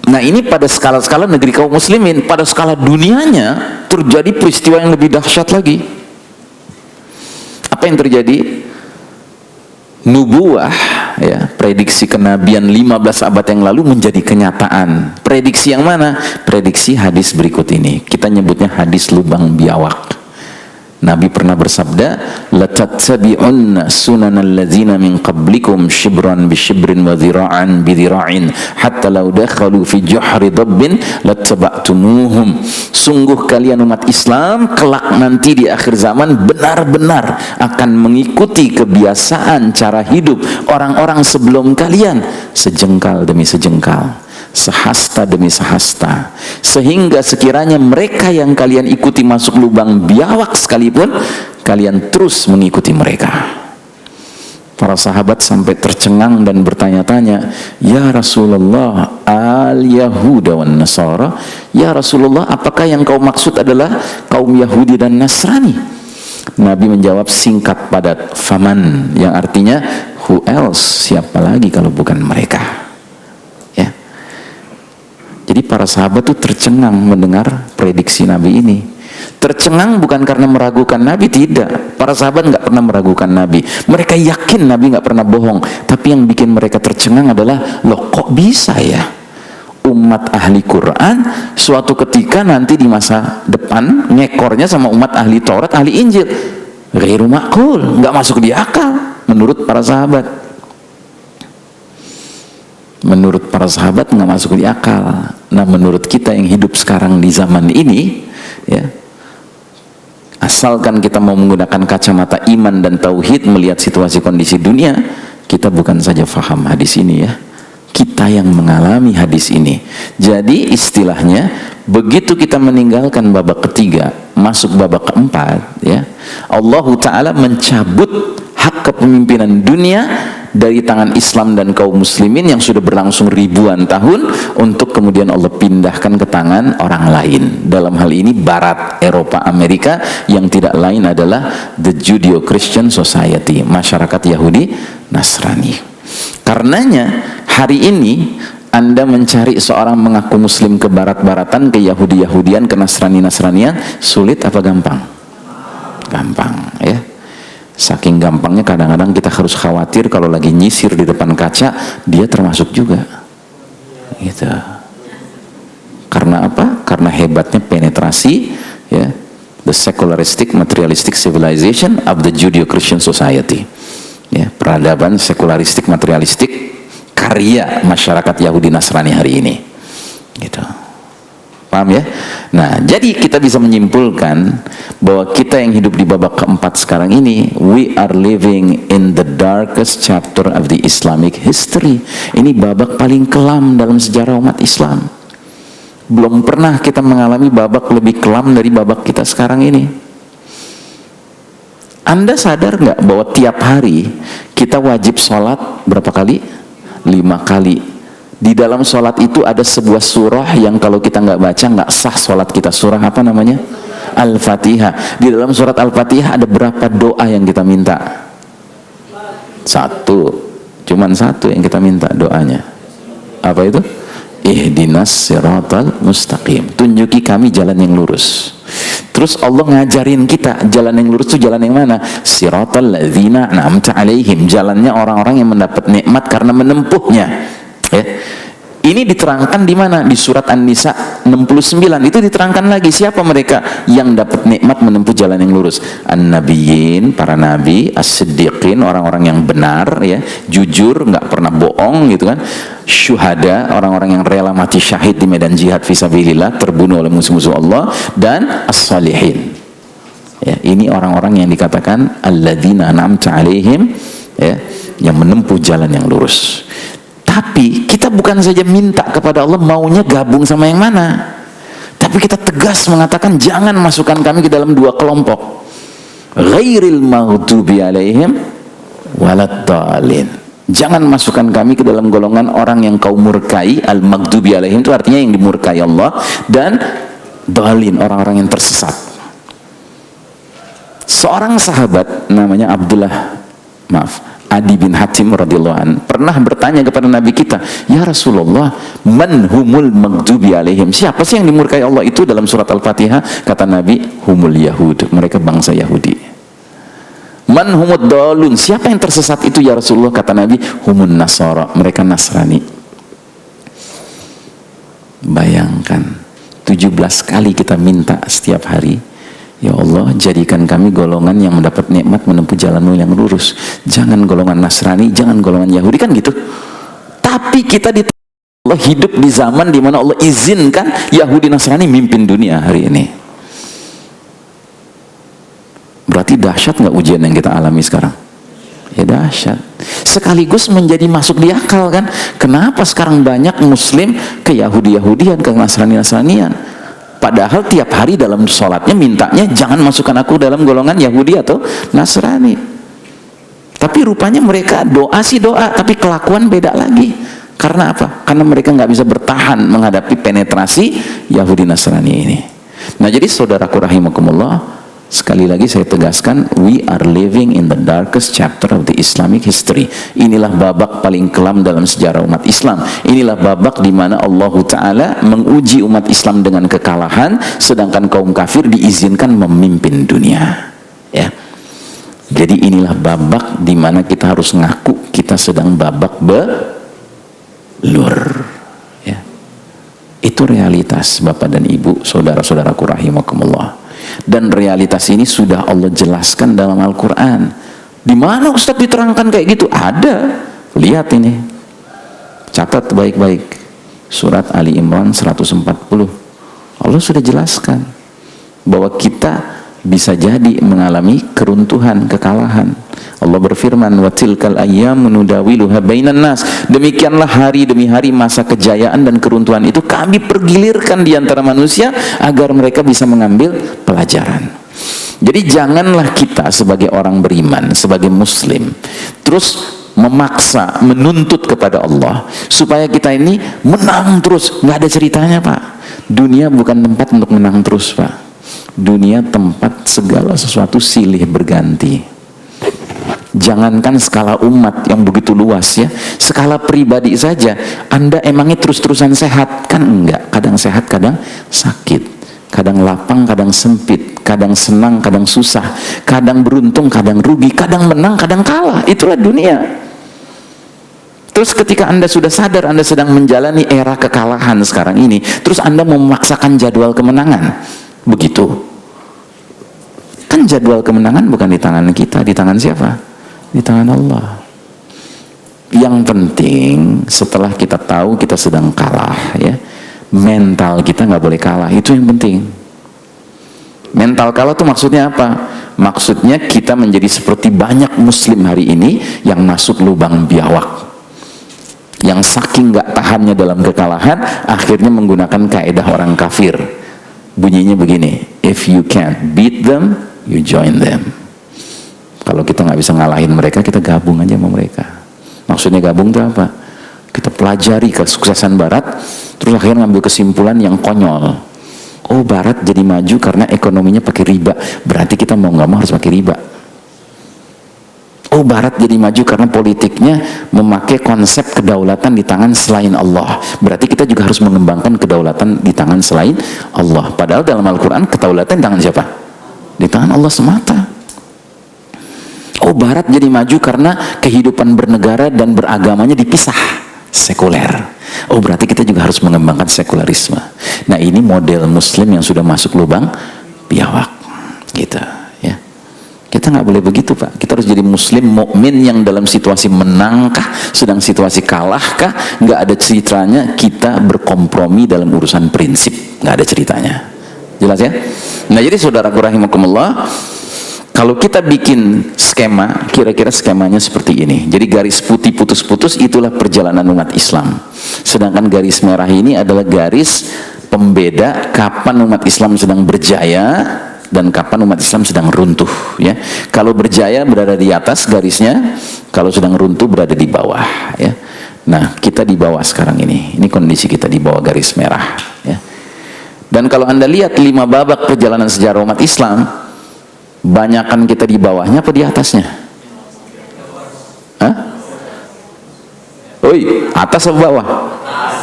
Nah, ini pada skala-skala negeri kaum muslimin. Pada skala dunianya terjadi peristiwa yang lebih dahsyat lagi. Apa yang terjadi? Nubuah, ya, prediksi kenabian 15 abad yang lalu menjadi kenyataan. Prediksi yang mana? Prediksi hadis berikut ini. Kita nyebutnya hadis lubang biawak. Nabi pernah bersabda, latattabi'unna sunanal ladzina min qablikum shibran bi shibrin wa dhira'an bi dhira'in hatta law dakhalu fi juhri dabbin lattaba'tumuhum. Sungguh kalian umat Islam kelak nanti di akhir zaman benar-benar akan mengikuti kebiasaan cara hidup orang-orang sebelum kalian, sejengkal demi sejengkal, sehasta demi sehasta, sehingga sekiranya mereka yang kalian ikuti masuk lubang biawak sekalipun, kalian terus mengikuti mereka. Para sahabat sampai tercengang dan bertanya-tanya, ya Rasulullah, al-Yahuda wan Nasara, ya Rasulullah, apakah yang kau maksud adalah kaum Yahudi dan Nasrani? Nabi menjawab singkat padat, faman, yang artinya who else, siapa lagi kalau bukan mereka. Jadi para sahabat tuh tercengang mendengar prediksi Nabi ini. Tercengang bukan karena meragukan Nabi, tidak. Para sahabat nggak pernah meragukan Nabi. Mereka yakin Nabi nggak pernah bohong. Tapi yang bikin mereka tercengang adalah, loh kok bisa ya umat ahli Quran suatu ketika nanti di masa depan ngekornya sama umat ahli Taurat, ahli Injil. Ghairu ma'qul, nggak masuk di akal menurut para sahabat. Menurut para sahabat nggak masuk di akal. Nah, menurut kita yang hidup sekarang di zaman ini, ya, asalkan kita mau menggunakan kacamata iman dan tauhid melihat situasi kondisi dunia, kita bukan saja faham hadis ini, ya, kita yang mengalami hadis ini. Jadi istilahnya, begitu kita meninggalkan babak ketiga, masuk babak keempat, ya, Allah Ta'ala mencabut hak kepemimpinan dunia dari tangan Islam dan kaum muslimin yang sudah berlangsung ribuan tahun, untuk kemudian Allah pindahkan ke tangan orang lain. Dalam hal ini Barat, Eropa, Amerika, yang tidak lain adalah the Judeo-Christian Society, masyarakat Yahudi Nasrani. Karenanya hari ini Anda mencari seorang mengaku muslim ke barat-baratan, ke Yahudi-Yahudian, ke Nasrani-Nasranian, sulit apa gampang? Gampang, ya. Saking gampangnya kadang-kadang kita harus khawatir kalau lagi nyisir di depan kaca, dia termasuk juga. Gitu. Karena apa? Karena hebatnya penetrasi, ya, the secularistic materialistic civilization of the Judeo-Christian society. Ya, peradaban sekularistik materialistik karya masyarakat Yahudi Nasrani hari ini, gitu. Paham ya? Nah, jadi kita bisa menyimpulkan bahwa kita yang hidup di babak keempat sekarang ini, we are living in the darkest chapter of the Islamic history. Ini babak paling kelam dalam sejarah umat Islam. Belum pernah kita mengalami babak lebih kelam dari babak kita sekarang ini. Anda sadar nggak bahwa tiap hari kita wajib sholat berapa kali? 5 kali. Di dalam sholat itu ada sebuah surah yang kalau kita nggak baca nggak sah sholat kita. Surah apa namanya? Al-Fatihah. Di dalam surat Al-Fatihah ada berapa doa yang kita minta? 1. Cuman 1 yang kita minta doanya. Apa itu? Ihdinas siratal mustaqim. Tunjuki kami jalan yang lurus. Terus Allah ngajarin kita jalan yang lurus itu jalan yang mana? Siratal ladzina an'amta alaihim, jalannya orang-orang yang mendapat nikmat karena menempuhnya. Ya. Ini diterangkan di mana? Di surat An-Nisa 69. Itu diterangkan lagi siapa mereka yang dapat nikmat menempuh jalan yang lurus. An-Nabiyyin, para nabi, As-Siddiqin, orang-orang yang benar, ya, jujur, nggak pernah bohong, gitu kan. Syuhada, orang-orang yang rela mati syahid di medan jihad fisabilillah, terbunuh oleh musuh-musuh Allah, dan As-Salihin. Ya, ini orang-orang yang dikatakan alladzina an'amta alaihim, ya, yang menempuh jalan yang lurus. Tapi kita bukan saja minta kepada Allah maunya gabung sama yang mana, tapi kita tegas mengatakan jangan masukkan kami ke dalam 2 kelompok. Ghairil maghdubi alaihim waladdallin. Jangan masukkan kami ke dalam golongan orang yang kau murkai. Al-maghdubi alaihim itu artinya yang dimurkai Allah, dan dalin, orang-orang yang tersesat. Seorang sahabat namanya Adi bin Hatim radhiyallahu an pernah bertanya kepada Nabi kita, ya Rasulullah, man humul maghdubi alaihim, siapa sih yang dimurkai Allah itu dalam surat Al-Fatihah? Kata Nabi, humul Yahud, mereka bangsa Yahudi. Man humud dalun, siapa yang tersesat itu ya Rasulullah? Kata Nabi, humun Nasara, mereka Nasrani. Bayangkan 17 kali kita minta setiap hari, ya Allah, jadikan kami golongan yang mendapat nikmat menempuh jalanmu yang lurus. Jangan golongan Nasrani, jangan golongan Yahudi, kan gitu. Tapi kita Allah hidup di zaman di mana Allah izinkan Yahudi Nasrani mimpin dunia hari ini. Berarti dahsyat nggak ujian yang kita alami sekarang? Ya dahsyat. Sekaligus menjadi masuk di akal kan? Kenapa sekarang banyak Muslim ke Yahudi-Yahudian, ke Nasrani-Nasranian? Padahal tiap hari dalam sholatnya mintanya jangan masukkan aku dalam golongan Yahudi atau Nasrani. Tapi rupanya mereka doa sih doa, tapi kelakuan beda lagi. Karena apa? Karena mereka nggak bisa bertahan menghadapi penetrasi Yahudi Nasrani ini. Nah, jadi saudaraku rahimakumullah, sekali lagi saya tegaskan, we are living in the darkest chapter of the Islamic history. Inilah babak paling kelam dalam sejarah umat Islam. Inilah babak di mana Allah Ta'ala menguji umat Islam dengan kekalahan, sedangkan kaum kafir diizinkan memimpin dunia. Ya. Jadi inilah babak di mana kita harus ngaku kita sedang babak belur. Ya. Itu realitas Bapak dan Ibu, saudara-saudaraku rahimakumullah. Dan realitas ini sudah Allah jelaskan dalam Al-Quran. Di mana Ustaz diterangkan kayak gitu? Ada. Lihat ini. Catat baik-baik. Surat Ali Imran 140. Allah sudah jelaskan bahwa kita bisa jadi mengalami keruntuhan, kekalahan. Allah berfirman, wa tilkal ayyamu nudawiluha bainan nas. Demikianlah hari demi hari masa kejayaan dan keruntuhan itu kami pergilirkan di antara manusia agar mereka bisa mengambil pelajaran. Jadi janganlah kita sebagai orang beriman, sebagai muslim, terus memaksa, menuntut kepada Allah supaya kita ini menang terus. Nggak ada ceritanya, Pak. Dunia bukan tempat untuk menang terus, Pak. Dunia tempat segala sesuatu silih berganti. Jangankan skala umat yang begitu luas ya, skala pribadi saja, Anda emangnya terus-terusan sehat? Kan enggak, kadang sehat, kadang sakit, kadang lapang, kadang sempit, kadang senang, kadang susah, kadang beruntung, kadang rugi, kadang menang, kadang kalah. Itulah dunia. Terus ketika Anda sudah sadar Anda sedang menjalani era kekalahan sekarang ini, terus Anda memaksakan jadwal kemenangan, begitu. Kan jadwal kemenangan bukan di tangan kita, di tangan siapa? Di tangan Allah. Yang penting setelah kita tahu kita sedang kalah ya, mental kita nggak boleh kalah, itu yang penting. Mental kalah itu maksudnya apa? Maksudnya kita menjadi seperti banyak muslim hari ini yang masuk lubang biawak, yang saking nggak tahannya dalam kekalahan akhirnya menggunakan kaedah orang kafir. Bunyinya begini, if you can't beat them, you join them. Kalau kita nggak bisa ngalahin mereka, kita gabung aja sama mereka. Maksudnya gabung itu apa? Kita pelajari kesuksesan Barat, terus akhirnya ngambil kesimpulan yang konyol. Oh, Barat jadi maju karena ekonominya pakai riba, berarti kita mau nggak mau harus pakai riba. Oh, Barat jadi maju karena politiknya memakai konsep kedaulatan di tangan selain Allah, berarti kita juga harus mengembangkan kedaulatan di tangan selain Allah. Padahal dalam Al-Quran kedaulatan di tangan siapa? Di tangan Allah semata. Oh, Barat jadi maju karena kehidupan bernegara dan beragamanya dipisah, sekuler. Oh, berarti kita juga harus mengembangkan sekularisme. Nah, ini model muslim yang sudah masuk lubang biawak gitu ya. Kita nggak boleh begitu, Pak. Kita harus jadi muslim mukmin yang dalam situasi menangkah, sedang situasi kalahkah, nggak ada ceritanya kita berkompromi dalam urusan prinsip, nggak ada ceritanya. Jelas ya? Nah, jadi saudaraku rahimakumullah, kalau kita bikin skema, kira-kira skemanya seperti ini. Jadi garis putih putus-putus itulah perjalanan umat Islam. Sedangkan garis merah ini adalah garis pembeda kapan umat Islam sedang berjaya dan kapan umat Islam sedang runtuh ya. Kalau berjaya berada di atas garisnya, kalau sedang runtuh berada di bawah ya. Nah, kita di bawah sekarang ini. Ini kondisi kita di bawah garis merah ya. Dan kalau Anda lihat 5 babak perjalanan sejarah umat Islam, banyakan kita di bawahnya apa di atasnya? Hah? Oi, atas atau bawah?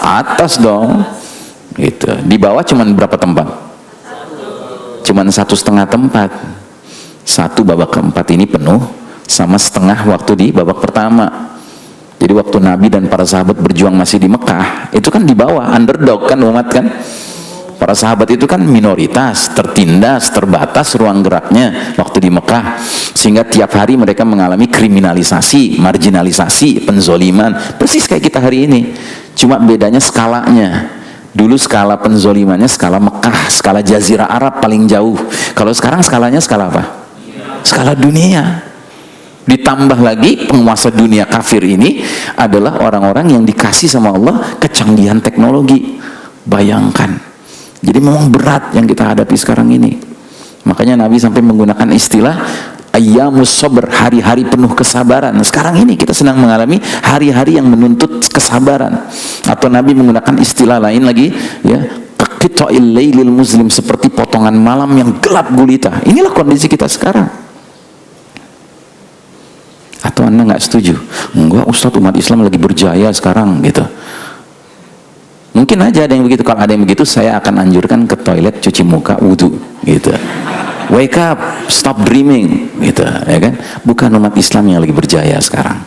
Atas dong. Gitu. Di bawah cuman berapa tempat? Cuman 1,5 tempat. 1 babak keempat ini penuh, sama setengah waktu di babak pertama. Jadi waktu Nabi dan para sahabat berjuang masih di Mekah, itu kan di bawah, underdog kan umat kan. Para sahabat itu kan minoritas, tertindas, terbatas ruang geraknya waktu di Mekah, sehingga tiap hari mereka mengalami kriminalisasi, marginalisasi, penzoliman, persis kayak kita hari ini. Cuma bedanya skalanya. Dulu skala penzolimannya skala Mekah, skala Jazirah Arab paling jauh. Kalau sekarang skalanya skala apa? Skala dunia. Ditambah lagi penguasa dunia kafir ini adalah orang-orang yang dikasih sama Allah kecanggihan teknologi. Bayangkan. Jadi memang berat yang kita hadapi sekarang ini. Makanya Nabi sampai menggunakan istilah ayyamus sabr, hari-hari penuh kesabaran. Sekarang ini kita sedang mengalami hari-hari yang menuntut kesabaran. Atau Nabi menggunakan istilah lain lagi ya, qita'il lailil muslim, seperti potongan malam yang gelap gulita. Inilah kondisi kita sekarang. Atau Anda nggak setuju? Enggak, Ustadz, umat Islam lagi berjaya sekarang gitu. Mungkin aja ada yang begitu. Kalau ada yang begitu, saya akan anjurkan ke toilet, cuci muka, wudhu gitu. Wake up, stop dreaming gitu ya kan. Bukan umat Islam yang lagi berjaya sekarang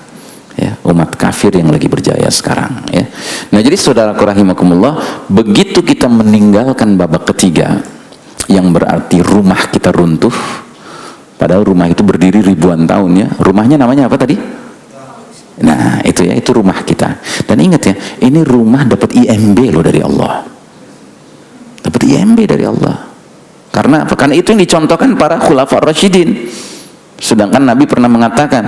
ya, umat kafir yang lagi berjaya sekarang ya. Nah, jadi saudaraku rahimakumullah, begitu kita meninggalkan babak ketiga yang berarti rumah kita runtuh, padahal rumah itu berdiri ribuan tahun ya. Rumahnya namanya apa tadi? Nah, itu ya, itu rumah kita. Dan ingat ya, ini rumah dapat IMB loh dari Allah. Dapat IMB dari Allah. Karena apa? Karena itu yang dicontohkan para khulafa rasyidin. Sedangkan Nabi pernah mengatakan,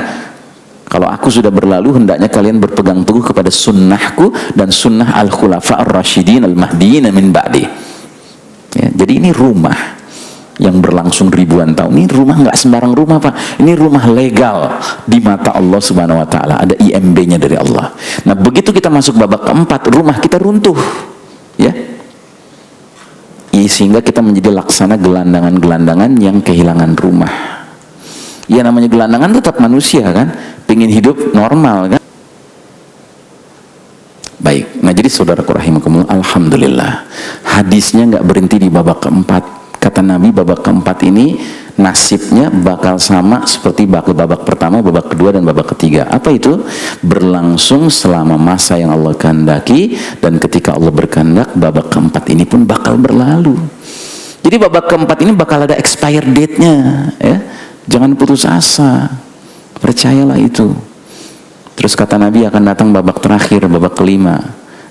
kalau aku sudah berlalu, hendaknya kalian berpegang teguh kepada sunnahku dan sunnah al-khulafa ar-rasyidin al-mahdiyin min ba'di. Ya, jadi ini rumah yang berlangsung ribuan tahun. Ini rumah nggak sembarang rumah, Pak. Ini rumah legal di mata Allah Subhanahu wa taala. Ada IMB-nya dari Allah. Nah, begitu kita masuk babak keempat, rumah kita runtuh. Ya. Sehingga kita menjadi laksana gelandangan-gelandangan yang kehilangan rumah. Ya namanya gelandangan tetap manusia kan, pengen hidup normal kan. Baik, nah jadi saudaraku rahimakumullah, alhamdulillah hadisnya nggak berhenti di babak keempat. Kata Nabi babak keempat ini nasibnya bakal sama seperti babak pertama, babak kedua, dan babak ketiga. Apa itu? Berlangsung selama masa yang Allah kehendaki, dan ketika Allah berkehendak babak keempat ini pun bakal berlalu. Jadi babak keempat ini bakal ada expire date-nya ya. Jangan putus asa, percayalah itu. Terus kata Nabi akan datang babak terakhir, babak kelima.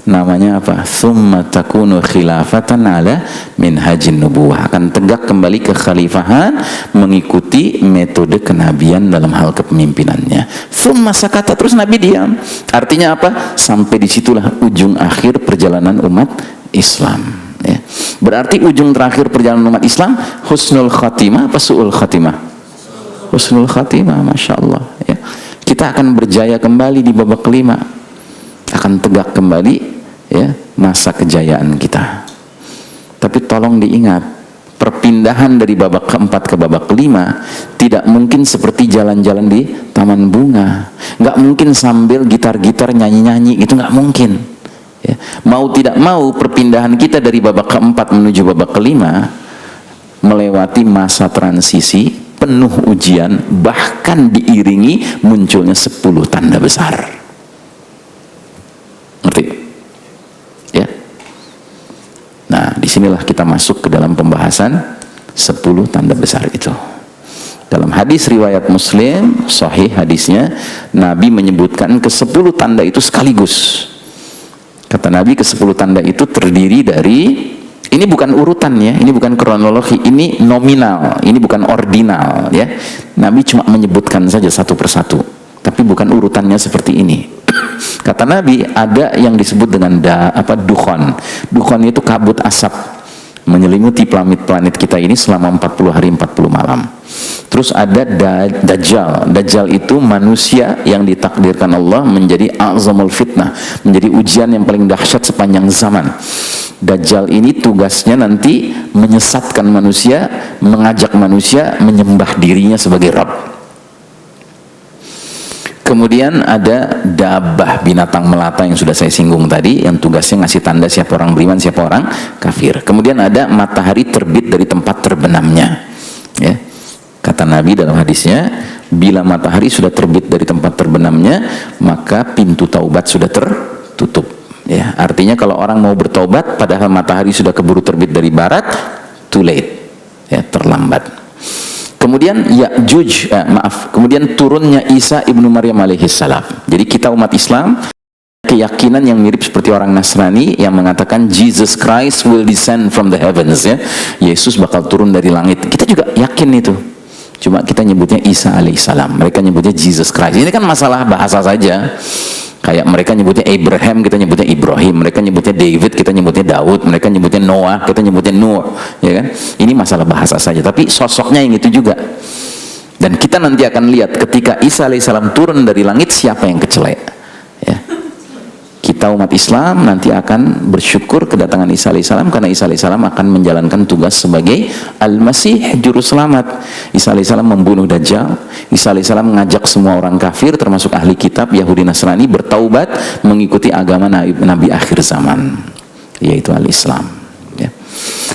Namanya apa? Tsumma takunu khilafatan ala minhajin nubuwah. Akan tegak kembali ke khalifahan mengikuti metode kenabian dalam hal kepemimpinannya. Tsumma sakata, terus Nabi diam. Artinya apa? Sampai disitulah ujung akhir perjalanan umat Islam ya. Berarti ujung terakhir perjalanan umat Islam husnul khatimah apa su'ul khatimah? Husnul khatimah, Masya Allah ya. Kita akan berjaya kembali di babak kelima, akan tegak kembali ya masa kejayaan kita. Tapi tolong diingat, perpindahan dari babak keempat ke babak kelima tidak mungkin seperti jalan-jalan di taman bunga. Nggak mungkin sambil gitar-gitar nyanyi-nyanyi, itu nggak mungkin ya. Mau tidak mau perpindahan kita dari babak keempat menuju babak kelima melewati masa transisi penuh ujian, bahkan diiringi munculnya 10 tanda besar. Ngerti? Ya. Nah, disinilah kita masuk ke dalam pembahasan 10 tanda besar itu. Dalam hadis riwayat Muslim, sahih hadisnya, Nabi menyebutkan ke-10 tanda itu sekaligus. Kata Nabi ke-10 tanda itu terdiri dari, ini bukan urutan ya, ini bukan kronologi, ini nominal, ini bukan ordinal ya. Nabi cuma menyebutkan saja satu persatu, tapi bukan urutannya seperti ini. Kata Nabi ada yang disebut dengan dukhon. Dukhon itu kabut asap menyelimuti planet kita ini selama 40 hari 40 malam. Terus ada Dajjal. Dajjal itu manusia yang ditakdirkan Allah menjadi azamul fitnah, menjadi ujian yang paling dahsyat sepanjang zaman. Dajjal ini tugasnya nanti menyesatkan manusia, mengajak manusia menyembah dirinya sebagai Rabb. Kemudian ada dabah, binatang melata yang sudah saya singgung tadi, yang tugasnya ngasih tanda siapa orang beriman, siapa orang kafir. Kemudian ada matahari terbit dari tempat terbenamnya ya. Kata Nabi dalam hadisnya, bila matahari sudah terbit dari tempat terbenamnya, maka pintu taubat sudah tertutup ya. Artinya kalau orang mau bertobat padahal matahari sudah keburu terbit dari barat, too late ya, terlambat. Kemudian kemudian turunnya Isa ibnu Maryam alaihissalam. Jadi kita umat Islam keyakinan yang mirip seperti orang Nasrani yang mengatakan Jesus Christ will descend from the heavens ya. Yesus bakal turun dari langit. Kita juga yakin itu. Cuma kita nyebutnya Isa alaihissalam, mereka nyebutnya Jesus Christ. Ini kan masalah bahasa saja. Kayak mereka nyebutnya Abraham, kita nyebutnya Ibrahim. Mereka nyebutnya David, kita nyebutnya Daud. Mereka nyebutnya Noah, kita nyebutnya Nuh, ya kan? Ini masalah bahasa saja, tapi sosoknya yang itu juga. Dan kita nanti akan lihat ketika Isa alaihissalam turun dari langit, siapa yang kecelek ya. Kita umat Islam nanti akan bersyukur kedatangan Isa alaihissalam, karena Isa alaihissalam akan menjalankan tugas sebagai Al-Masih, juru selamat. Isa alaihissalam membunuh Dajjal. Isa alaihissalam mengajak semua orang kafir termasuk ahli kitab Yahudi Nasrani bertaubat mengikuti agama Nabi akhir zaman, yaitu Al-Islam ya.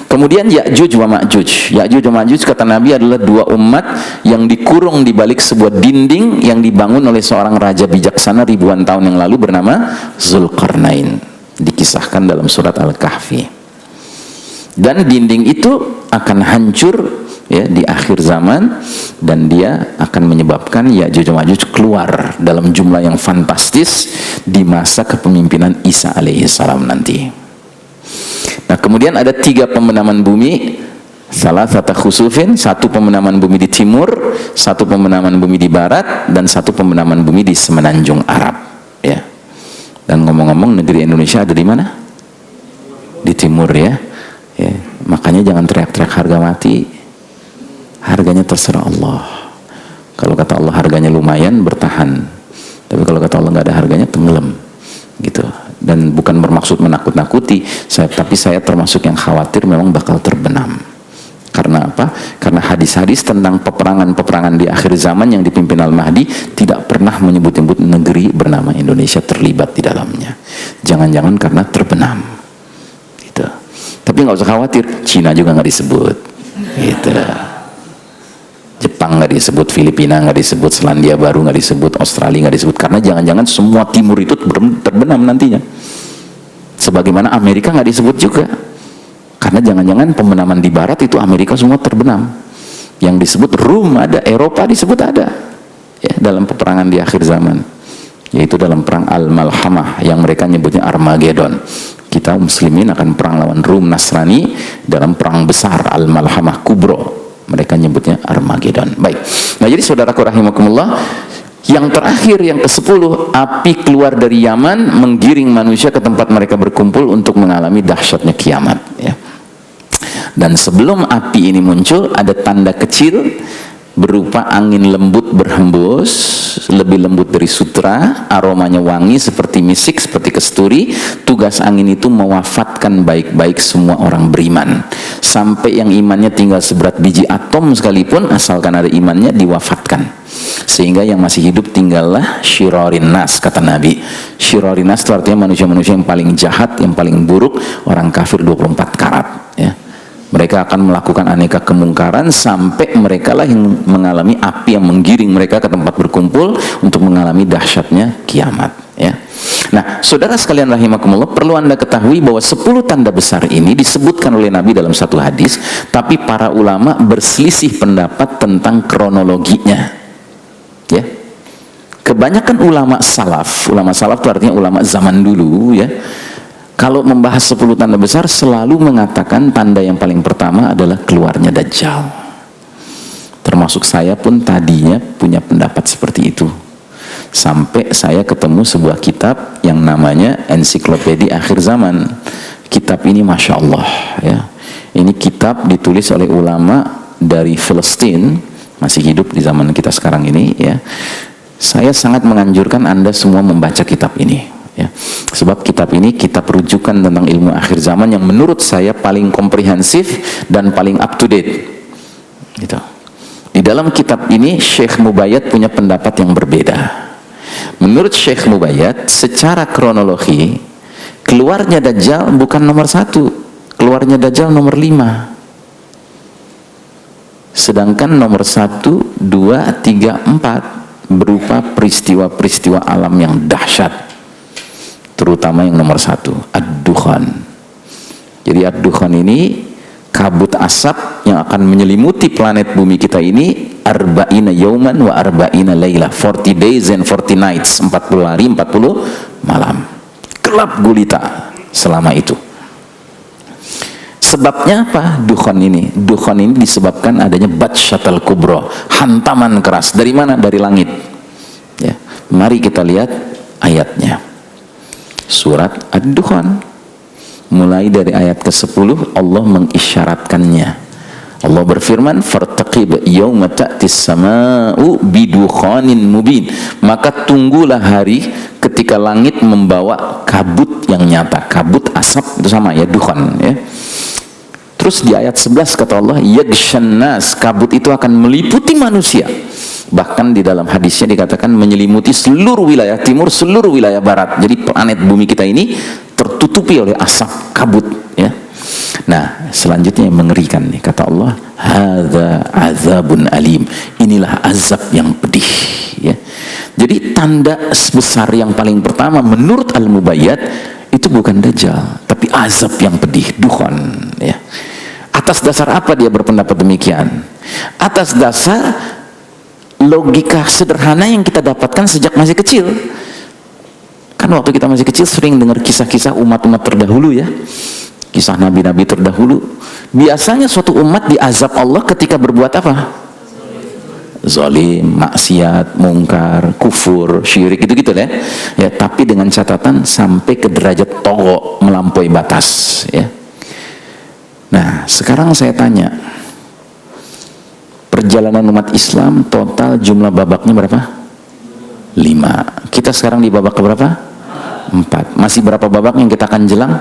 Kemudian Ya'juj wa Ma'juj. Ya'juj wa Ma'juj kata Nabi adalah dua umat yang dikurung di balik sebuah dinding yang dibangun oleh seorang raja bijaksana ribuan tahun yang lalu bernama Zulkarnain. Dikisahkan dalam surat Al-Kahfi. Dan dinding itu akan hancur ya di akhir zaman, dan dia akan menyebabkan Ya'juj wa Ma'juj keluar dalam jumlah yang fantastis di masa kepemimpinan Isa alaihissalam nanti. Nah, kemudian ada 3 pembenaman bumi, salah satu khusufin, 1 pembenaman bumi di timur, 1 pembenaman bumi di barat, dan 1 pembenaman bumi di semenanjung Arab ya. Dan ngomong-ngomong, negeri Indonesia ada di mana? Di timur ya. Ya, makanya jangan teriak-teriak harga mati. Harganya terserah Allah. Kalau kata Allah harganya lumayan, bertahan. Tapi kalau kata Allah nggak ada harganya, tenggelam gitu. Dan bukan bermaksud menakut-nakuti, tapi saya termasuk yang khawatir memang bakal terbenam Karena apa? Karena hadis-hadis tentang peperangan-peperangan di akhir zaman yang dipimpin Al-Mahdi tidak pernah menyebut-nyebut negeri bernama Indonesia terlibat di dalamnya. Jangan-jangan karena terbenam. Gitu. Tapi nggak usah khawatir, Cina juga nggak disebut. Gitu. Jepang nggak disebut, Filipina nggak disebut, Selandia Baru nggak disebut, Australia nggak disebut. Karena jangan-jangan semua timur itu terbenam nantinya. Sebagaimana Amerika nggak disebut juga. Karena jangan-jangan pembenaman di barat itu Amerika semua terbenam. Yang disebut Rum ada, Eropa disebut ada. Ya, dalam peperangan di akhir zaman. Yaitu dalam perang Al-Malhamah yang mereka nyebutnya Armageddon. Kita muslimin akan perang lawan Rum Nasrani dalam perang besar Al-Malhamah Kubro. Mereka nyebutnya Armageddon. Baik. Nah, jadi saudaraku rahimakumullah, yang terakhir, yang ke-10, api keluar dari Yaman menggiring manusia ke tempat mereka berkumpul untuk mengalami dahsyatnya kiamat. Ya. Dan sebelum api ini muncul, ada tanda kecil berupa angin lembut berhembus, lebih lembut dari sutra, aromanya wangi seperti misik, seperti kesturi. Tugas angin itu mewafatkan baik-baik semua orang beriman, sampai yang imannya tinggal seberat biji atom sekalipun, asalkan ada imannya, diwafatkan. Sehingga yang masih hidup tinggallah syirarin nas, kata Nabi. Syirarin nas itu artinya manusia-manusia yang paling jahat, yang paling buruk, orang kafir 24 karat. Ya. Mereka akan melakukan aneka kemungkaran sampai mereka lah yang mengalami api yang menggiring mereka ke tempat berkumpul untuk mengalami dahsyatnya kiamat. Ya. Nah, saudara sekalian rahimakumullah, perlu Anda ketahui bahwa 10 tanda besar ini disebutkan oleh Nabi dalam satu hadis, tapi para ulama berselisih pendapat tentang kronologinya. Ya. Kebanyakan ulama salaf itu artinya ulama zaman dulu, ya, kalau membahas 10 tanda besar selalu mengatakan tanda yang paling pertama adalah keluarnya Dajjal. Termasuk saya pun tadinya punya pendapat seperti itu. Sampai saya ketemu sebuah kitab yang namanya Ensiklopedia Akhir Zaman. Kitab ini Masya Allah, ya. Ini kitab ditulis oleh ulama dari Palestina, masih hidup di zaman kita sekarang ini, ya. Saya sangat menganjurkan Anda semua membaca kitab ini. Ya, sebab kitab ini kitab rujukan tentang ilmu akhir zaman yang menurut saya paling komprehensif dan paling up to date. Gitu. Di dalam kitab ini Syekh Mubayyad punya pendapat yang berbeda. Menurut Syekh Mubayyad, secara kronologi keluarnya Dajjal bukan nomor 1, keluarnya Dajjal nomor 5. Sedangkan nomor 1, 2, 3, 4 berupa peristiwa-peristiwa alam yang dahsyat. Terutama yang nomor 1, ad-dukhan. Jadi ad-dukhan ini kabut asap yang akan menyelimuti planet bumi kita ini, arba'ina yauman wa arba'ina layla, 40 days and 40 nights, 40 hari 40 malam, gelap gulita selama itu. Sebabnya apa? Dukhan ini disebabkan adanya batsyatal kubro, hantaman keras. Dari mana? Dari langit. Ya. Mari kita lihat ayatnya. Surat Ad-Dukhan, mulai dari ayat ke-10 Allah mengisyaratkannya. Allah berfirman, fartaqib yauma ta'tis sama'u bidukhanin mubin. Maka tunggulah hari ketika langit membawa kabut yang nyata. Kabut asap itu sama ya, dukhan, ya. Terus di ayat 11 kata Allah, yaghshan nas, kabut itu akan meliputi manusia. Bahkan di dalam hadisnya dikatakan menyelimuti seluruh wilayah timur, seluruh wilayah barat. Jadi planet bumi kita ini tertutupi oleh asap kabut, ya. Nah, selanjutnya yang mengerikan nih, kata Allah, hadza azabun alim. Inilah azab yang pedih, ya. Jadi tanda besar yang paling pertama menurut Al-Mubayyad itu bukan Dajjal, tapi azab yang pedih, dukhan, ya. Atas dasar apa dia berpendapat demikian? Atas dasar logika sederhana yang kita dapatkan sejak masih kecil. Kan waktu kita masih kecil sering dengar kisah-kisah umat-umat terdahulu, ya. Kisah nabi-nabi terdahulu. Biasanya suatu umat diazab Allah ketika berbuat apa? Zalim, maksiat, mungkar, kufur, syirik, gitu-gitu deh. Ya, tapi dengan catatan sampai ke derajat togo, melampaui batas, ya. Nah, sekarang saya tanya, perjalanan umat Islam total jumlah babaknya berapa? 5. Kita sekarang di babak keberapa? 4. Masih berapa babak yang kita akan jelang?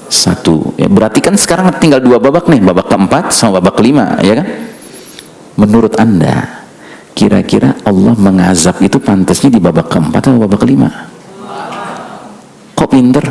1. Ya, berarti kan sekarang tinggal 2 babak nih, babak keempat sama babak kelima, ya kan? Menurut Anda, kira-kira Allah mengazab itu pantasnya di babak keempat atau babak kelima? Kok pinter?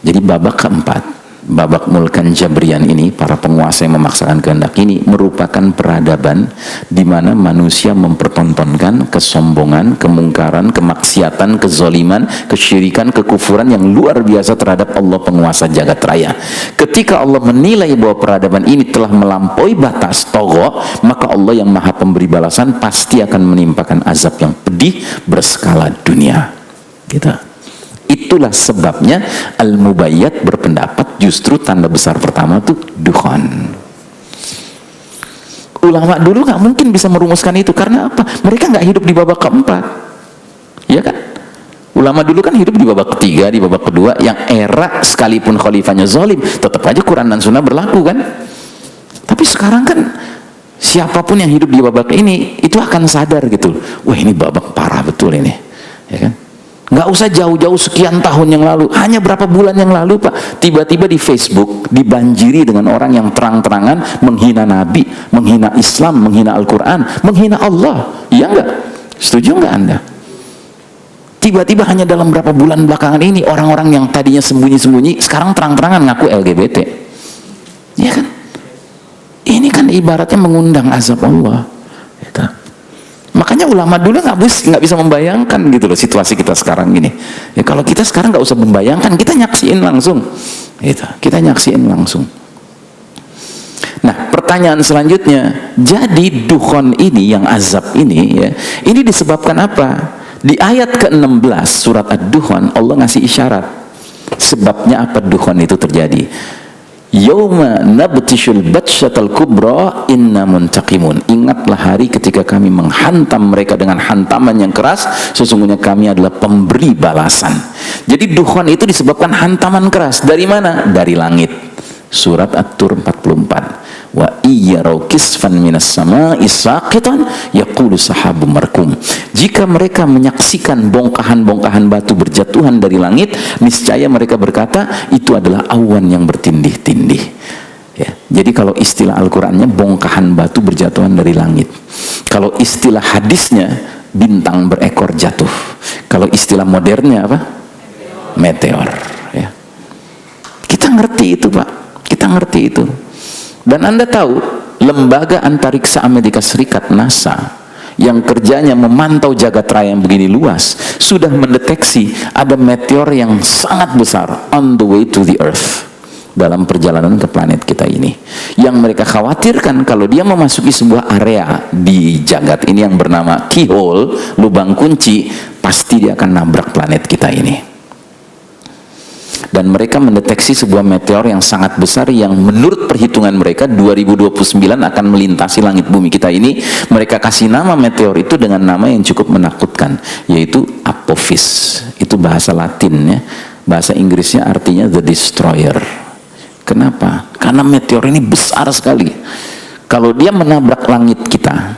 Jadi babak keempat, babak mulkan Jabrian ini, para penguasa yang memaksakan kehendak ini merupakan peradaban di mana manusia mempertontonkan kesombongan, kemungkaran, kemaksiatan, kezaliman, kesyirikan, kekufuran yang luar biasa terhadap Allah penguasa jagat raya. Ketika Allah menilai bahwa peradaban ini telah melampaui batas togho, maka Allah yang maha pemberi balasan pasti akan menimpakan azab yang pedih berskala dunia. Gitu. Itulah sebabnya Al-Mubayyad berpendapat justru tanda besar pertama itu dukhan. Ulama dulu nggak mungkin bisa merumuskan itu, karena apa? Mereka nggak hidup di babak keempat, ya kan? Ulama dulu kan hidup di babak ketiga, di babak kedua, yang era sekalipun khalifahnya zalim, tetap aja Quran dan Sunnah berlaku kan? Tapi sekarang kan siapapun yang hidup di babak ini itu akan sadar gitu, wah ini babak parah betul ini, ya kan? Nggak usah jauh-jauh sekian tahun yang lalu, hanya berapa bulan yang lalu Pak, tiba-tiba di Facebook dibanjiri dengan orang yang terang-terangan menghina Nabi, menghina Islam, menghina Al-Quran, menghina Allah. Iya nggak? Setuju nggak Anda? Tiba-tiba hanya dalam berapa bulan belakangan ini, orang-orang yang tadinya sembunyi-sembunyi sekarang terang-terangan ngaku LGBT. Iya kan? Ini kan ibaratnya mengundang azab Allah. Gitu. Makanya ulama dulu nggak bisa membayangkan gitu loh situasi kita sekarang gini. Ya kalau kita sekarang nggak usah membayangkan, kita nyaksiin langsung. Gitu. Kita nyaksiin langsung. Nah, pertanyaan selanjutnya, jadi dukhon ini yang azab ini ya, ini disebabkan apa? Di ayat ke-16 surat Ad-Dukhan Allah ngasih isyarat. Sebabnya apa dukhon itu terjadi? Yauma nabtishul batsyatal kubra inna muntaqimun. Ingatlah hari ketika kami menghantam mereka dengan hantaman yang keras, sesungguhnya kami adalah pemberi balasan. Jadi dukhon itu disebabkan hantaman keras. Dari mana? Dari langit. Surat At-Tur 44. Wa iyyaraw kisfan minas sama'i saqitan yaqulu sahabum markum. Jika mereka menyaksikan bongkahan-bongkahan batu berjatuhan dari langit, niscaya mereka berkata itu adalah awan yang bertindih-tindih. Ya, jadi kalau istilah Al-Qur'annya bongkahan batu berjatuhan dari langit. Kalau istilah hadisnya bintang berekor jatuh. Kalau istilah modernnya apa? Meteor. Ya. Kita ngerti itu Pak. Kita ngerti itu. Dan Anda tahu, lembaga antariksa Amerika Serikat NASA yang kerjanya memantau jagat raya yang begini luas sudah mendeteksi ada meteor yang sangat besar on the way to the earth, dalam perjalanan ke planet kita ini, yang mereka khawatirkan kalau dia memasuki sebuah area di jagat ini yang bernama keyhole, lubang kunci, pasti dia akan nabrak planet kita ini. Dan mereka mendeteksi sebuah meteor yang sangat besar yang menurut perhitungan mereka 2029 akan melintasi langit bumi kita ini. Mereka kasih nama meteor itu dengan nama yang cukup menakutkan, yaitu Apophis. Itu bahasa Latin ya. Bahasa Inggrisnya artinya the destroyer. Kenapa? Karena meteor ini besar sekali. Kalau dia menabrak langit kita,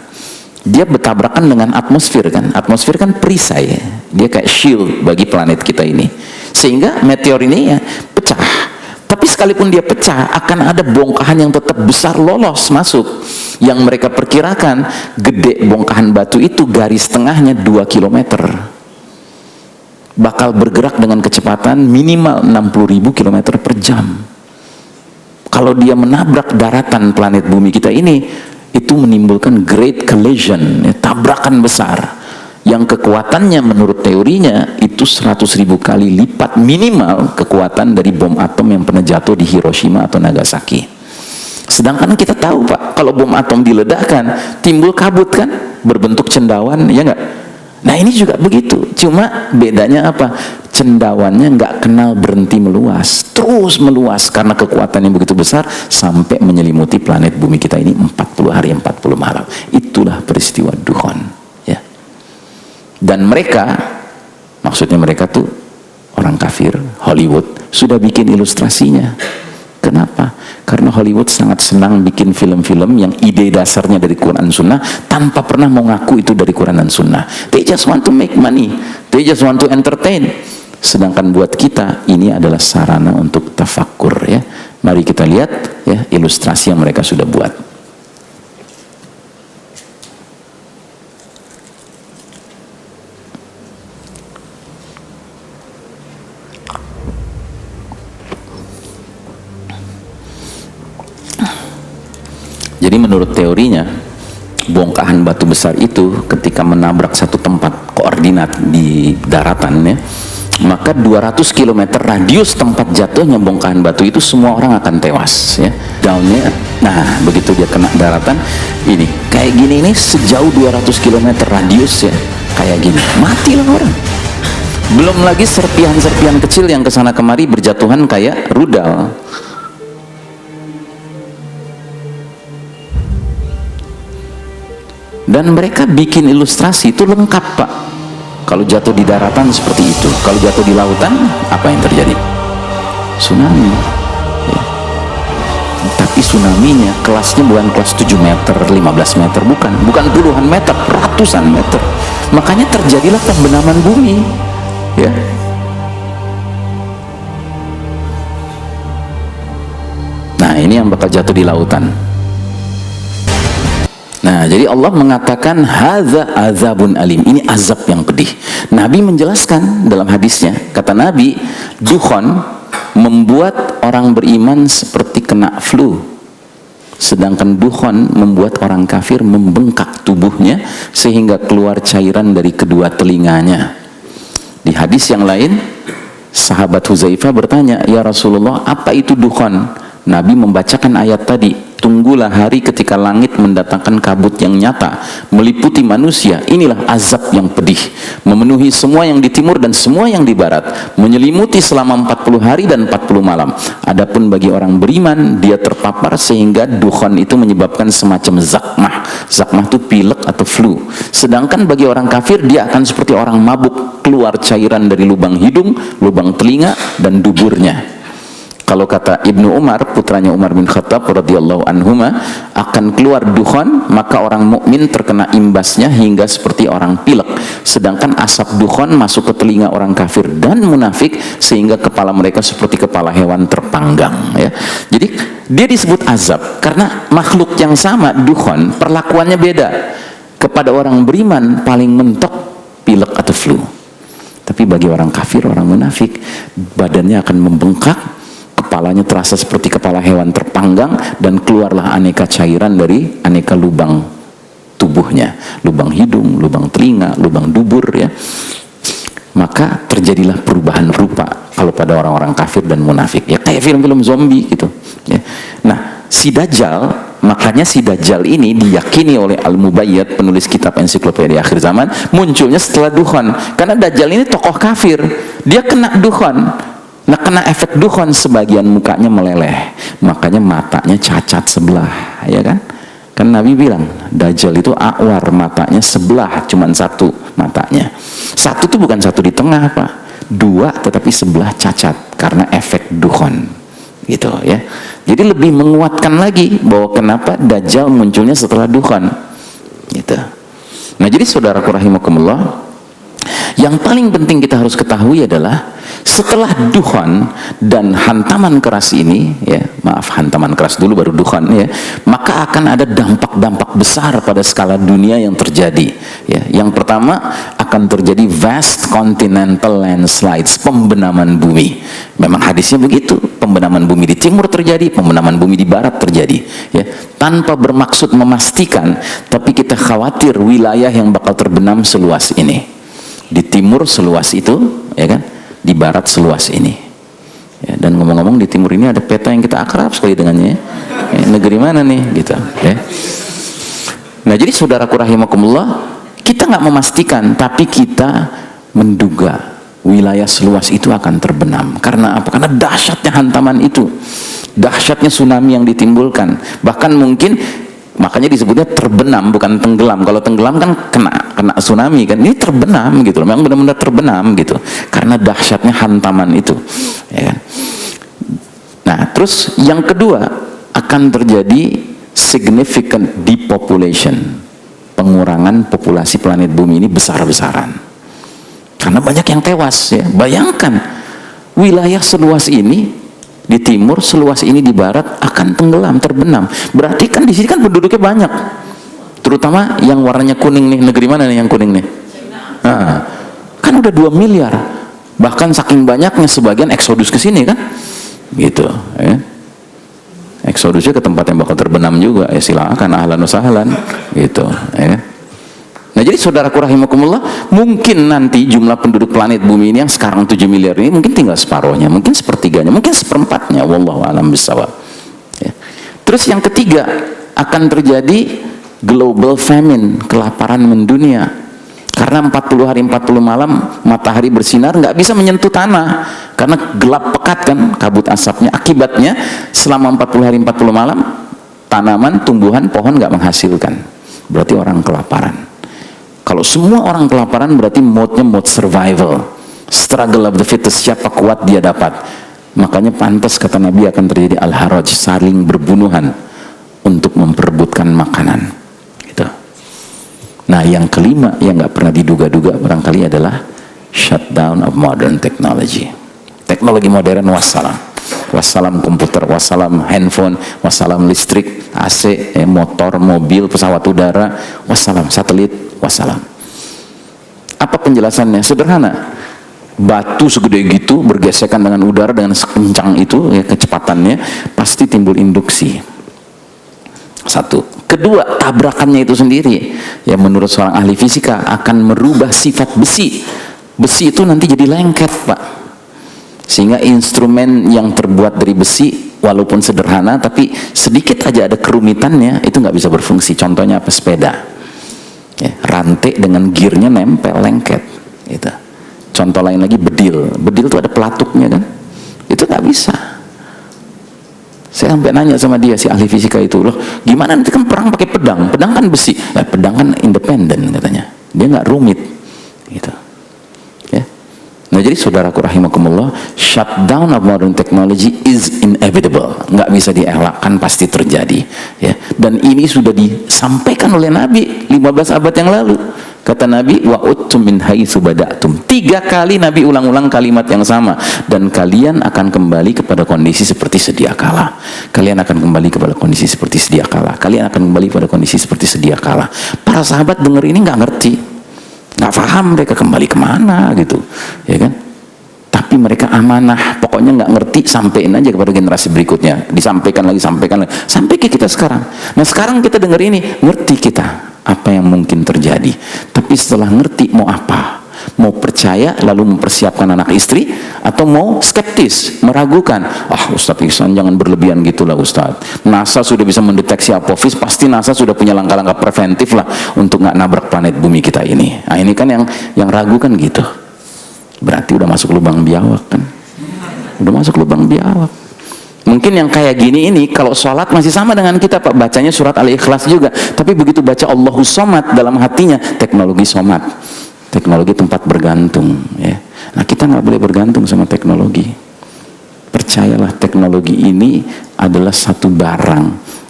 dia bertabrakan dengan atmosfer kan. Atmosfer kan perisai, dia kayak shield bagi planet kita ini. Sehingga meteor ini ya pecah. Tapi sekalipun dia pecah, akan ada bongkahan yang tetap besar lolos masuk. Yang mereka perkirakan gede bongkahan batu itu garis tengahnya 2 km. Bakal bergerak dengan kecepatan minimal 60.000 km per jam. Kalau dia menabrak daratan planet bumi kita ini, itu menimbulkan great collision, ya, tabrakan besar. Yang kekuatannya menurut teorinya itu 100.000 kali lipat minimal kekuatan dari bom atom yang pernah jatuh di Hiroshima atau Nagasaki. Sedangkan kita tahu Pak, kalau bom atom diledakkan timbul kabut kan, berbentuk cendawan, ya enggak? Nah ini juga begitu, cuma bedanya apa? Cendawannya nggak kenal berhenti meluas, terus meluas karena kekuatan yang begitu besar sampai menyelimuti planet bumi kita ini 40 hari 40 malam. Itulah peristiwa dukhon. Dan mereka, maksudnya mereka tuh orang kafir, Hollywood, sudah bikin ilustrasinya. Kenapa? Karena Hollywood sangat senang bikin film-film yang ide dasarnya dari Quran Sunnah tanpa pernah mau ngaku itu dari Quran dan Sunnah. They just want to make money, they just want to entertain. Sedangkan buat kita ini adalah sarana untuk tafakkur ya. Mari kita lihat ya ilustrasi yang mereka sudah buat. Jadi menurut teorinya, bongkahan batu besar itu ketika menabrak satu tempat koordinat di daratan ya, maka 200 km radius tempat jatuhnya bongkahan batu itu semua orang akan tewas ya. Downnya, nah begitu dia kena daratan, ini kayak gini ini sejauh 200 km radius ya, kayak gini, matilah orang. Belum lagi serpihan-serpihan kecil yang kesana kemari berjatuhan kayak rudal. Dan mereka bikin ilustrasi itu lengkap Pak. Kalau jatuh di daratan seperti itu, kalau jatuh di lautan apa yang terjadi? Tsunami ya. Tapi tsunaminya kelasnya bukan kelas 7 meter, 15 meter, bukan puluhan meter, ratusan meter. Makanya terjadilah pembenaman bumi ya. Nah ini yang bakal jatuh di lautan. Nah, jadi Allah mengatakan hadza azabun alim. Ini azab yang pedih. Nabi menjelaskan dalam hadisnya, kata Nabi, dukhon membuat orang beriman seperti kena flu. Sedangkan dukhon membuat orang kafir membengkak tubuhnya sehingga keluar cairan dari kedua telinganya. Di hadis yang lain, sahabat Huzaifah bertanya, "Ya Rasulullah, apa itu dukhon?" Nabi membacakan ayat tadi, tunggulah hari ketika langit mendatangkan kabut yang nyata meliputi manusia. Inilah azab yang pedih, memenuhi semua yang di timur dan semua yang di barat, menyelimuti selama 40 hari dan 40 malam. Adapun bagi orang beriman, dia terpapar sehingga dukhon itu menyebabkan semacam zakmah. Zakmah itu pilek atau flu. Sedangkan bagi orang kafir, dia akan seperti orang mabuk, keluar cairan dari lubang hidung, lubang telinga dan duburnya. Kalau kata Ibnu Umar, putranya Umar bin Khattab radhiyallahu anhuma, akan keluar dukhon, maka orang mukmin terkena imbasnya hingga seperti orang pilek. Sedangkan asap dukhon masuk ke telinga orang kafir dan munafik sehingga kepala mereka seperti kepala hewan terpanggang ya. Jadi dia disebut azab karena makhluk yang sama, dukhon, perlakuannya beda. Kepada orang beriman paling mentok pilek atau flu. Tapi bagi orang kafir, orang munafik, badannya akan membengkak, kepalanya terasa seperti kepala hewan terpanggang, dan keluarlah aneka cairan dari aneka lubang tubuhnya, lubang hidung, lubang telinga, lubang dubur ya. Maka terjadilah perubahan rupa kalau pada orang-orang kafir dan munafik ya, kayak film-film zombie gitu ya. Nah si Dajjal, makanya si Dajjal ini diyakini oleh Al-Mubayyad, penulis kitab ensiklopedia akhir zaman, munculnya setelah dukhon, karena Dajjal ini tokoh kafir, dia kena dukhon. Nah kena efek dukhon sebagian mukanya meleleh, makanya matanya cacat sebelah ya kan. Kan Nabi bilang Dajjal itu a'war, matanya sebelah, cuman satu matanya. Satu itu bukan satu di tengah Pak, dua tetapi sebelah cacat karena efek dukhon gitu ya. Jadi lebih menguatkan lagi bahwa kenapa Dajjal munculnya setelah dukhon gitu. Nah jadi saudaraku rahimakumullah, yang paling penting kita harus ketahui adalah setelah dukhon dan hantaman keras ini ya, maaf hantaman keras dulu baru dukhon ya, maka akan ada dampak-dampak besar pada skala dunia yang terjadi ya. Yang pertama akan terjadi vast continental landslides, pembenaman bumi. Memang hadisnya begitu, pembenaman bumi di timur terjadi, pembenaman bumi di barat terjadi ya. Tanpa bermaksud memastikan, tapi kita khawatir wilayah yang bakal terbenam seluas ini. Di timur seluas itu ya kan, di barat seluas ini ya. Dan ngomong-ngomong di timur ini ada peta yang kita akrab sekali dengannya ya, negeri mana nih gitu ya. Nah jadi saudaraku rahimakumullah, kita nggak memastikan tapi kita menduga wilayah seluas itu akan terbenam. Karena apa? Karena dahsyatnya hantaman itu, dahsyatnya tsunami yang ditimbulkan. Bahkan mungkin makanya disebutnya terbenam, bukan tenggelam. Kalau tenggelam kan kena tsunami kan, ini terbenam gitu loh, memang benar-benar terbenam gitu karena dahsyatnya hantaman itu ya kan? Nah terus yang kedua akan terjadi significant depopulation, pengurangan populasi planet bumi ini besar-besaran. karena banyak yang tewas ya. Bayangkan wilayah seluas ini di timur, seluas ini di barat akan tenggelam, terbenam. Berarti kan di sini kan penduduknya banyak, terutama yang warnanya kuning nih. Negeri mana nih yang kuning nih? Nah, kan udah 2 miliar, bahkan saking banyaknya sebagian eksodus ke sini kan, gitu ya. Eksodusnya ke tempat yang bakal terbenam juga, ya silakan, ahlan wa sahlan, gitu ya. Nah jadi saudaraku rahimakumullah, mungkin nanti jumlah penduduk planet bumi ini yang sekarang 7 miliar ini mungkin tinggal separuhnya, mungkin sepertiganya, mungkin seperempatnya, wallahu alam bisawab ya. Terus yang ketiga, akan terjadi global famine, kelaparan mendunia. Karena 40 hari 40 malam matahari bersinar nggak bisa menyentuh tanah karena gelap pekat kan, kabut asapnya. Akibatnya selama 40 hari 40 malam tanaman, tumbuhan, pohon nggak menghasilkan. Berarti orang kelaparan. Kalau semua orang kelaparan berarti mode-nya mode survival, struggle of the fittest, siapa kuat dia dapat. Makanya pantas kata Nabi akan terjadi al-haraj, saling berbunuhan untuk memperebutkan makanan gitu. Nah yang kelima yang nggak pernah diduga-duga barangkali adalah shutdown of modern technology. Teknologi modern wassalam, wassalam komputer, wassalam handphone, wassalam listrik, AC, motor, mobil, pesawat udara, wassalam satelit, wassalam. Apa penjelasannya? Sederhana. Batu segede gitu bergesekan dengan udara dengan sekencang itu ya, kecepatannya pasti timbul induksi. Satu. Kedua, tabrakannya itu sendiri yang menurut seorang ahli fisika akan merubah sifat besi. Besi itu nanti jadi lengket, Pak. Sehingga instrumen yang terbuat dari besi walaupun sederhana tapi sedikit aja ada kerumitannya itu nggak bisa berfungsi. Contohnya apa? Sepeda ya, rantai dengan gearnya nempel, lengket gitu. Contoh lain lagi bedil. Bedil itu ada pelatuknya kan, itu nggak bisa. Saya sampai nanya sama dia, si ahli fisika itu, loh gimana nanti kan perang pakai pedang? Pedang kan besi, nah, pedang kan independen katanya, dia nggak rumit gitu ya. Nah jadi saudaraku rahimakumullah, shutdown of modern technology is inevitable, nggak bisa dielakkan, pasti terjadi ya. Dan ini sudah disampaikan oleh Nabi 15 abad yang lalu. Kata Nabi, wa uttum min haitsu bada'tum. 3 kali Nabi ulang-ulang kalimat yang sama, dan kalian akan kembali kepada kondisi seperti sedia kala. Kalian akan kembali kepada kondisi seperti sedia kala. Kalian akan kembali pada kondisi seperti sedia kala. Para sahabat dengar ini nggak ngerti, nggak paham mereka kembali kemana gitu, ya kan? Tapi mereka amanah, pokoknya nggak ngerti, sampein aja kepada generasi berikutnya, disampaikan lagi, sampai ke kita sekarang. Nah sekarang kita dengar ini, ngerti kita apa yang mungkin terjadi. Tapi setelah ngerti mau apa? Mau percaya lalu mempersiapkan anak istri, atau mau skeptis, meragukan? Ah Ustadz Ihsan jangan berlebihan gitulah Ustadz. NASA sudah bisa mendeteksi Apophis, pasti NASA sudah punya langkah-langkah preventif lah untuk nggak nabrak planet bumi kita ini. Nah ini kan yang ragu kan gitu. Berarti udah masuk lubang biawak kan? Udah masuk lubang biawak. Mungkin yang kayak gini ini kalau sholat masih sama dengan kita Pak, bacanya surat Al-Ikhlas juga, tapi begitu baca Allahus Somad dalam hatinya teknologi somat, teknologi tempat bergantung ya. Nah kita nggak boleh bergantung sama teknologi. Percayalah, teknologi ini adalah satu barang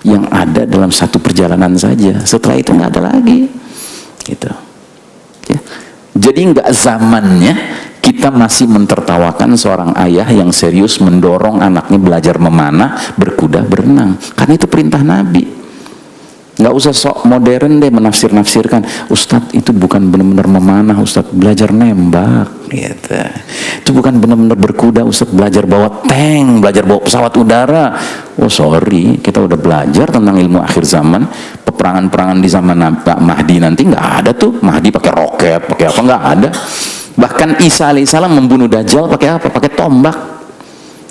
yang ada dalam satu perjalanan saja, setelah itu nggak ada lagi gitu ya. Jadi nggak zamannya kita masih mentertawakan seorang ayah yang serius mendorong anaknya belajar memanah, berkuda, berenang, karena itu perintah Nabi. Nggak usah sok modern deh menafsir-nafsirkan, Ustadz itu bukan benar-benar memanah, Ustadz belajar nembak gitu. Itu bukan benar-benar berkuda, Ustadz belajar bawa tank, belajar bawa pesawat udara. Oh sorry, kita udah belajar tentang ilmu akhir zaman. Peperangan-perangan di zaman Pak Mahdi nanti nggak ada tuh. Mahdi pakai roket, pakai apa, nggak ada. Bahkan Isa alaihissalam membunuh Dajjal pakai apa? Pakai tombak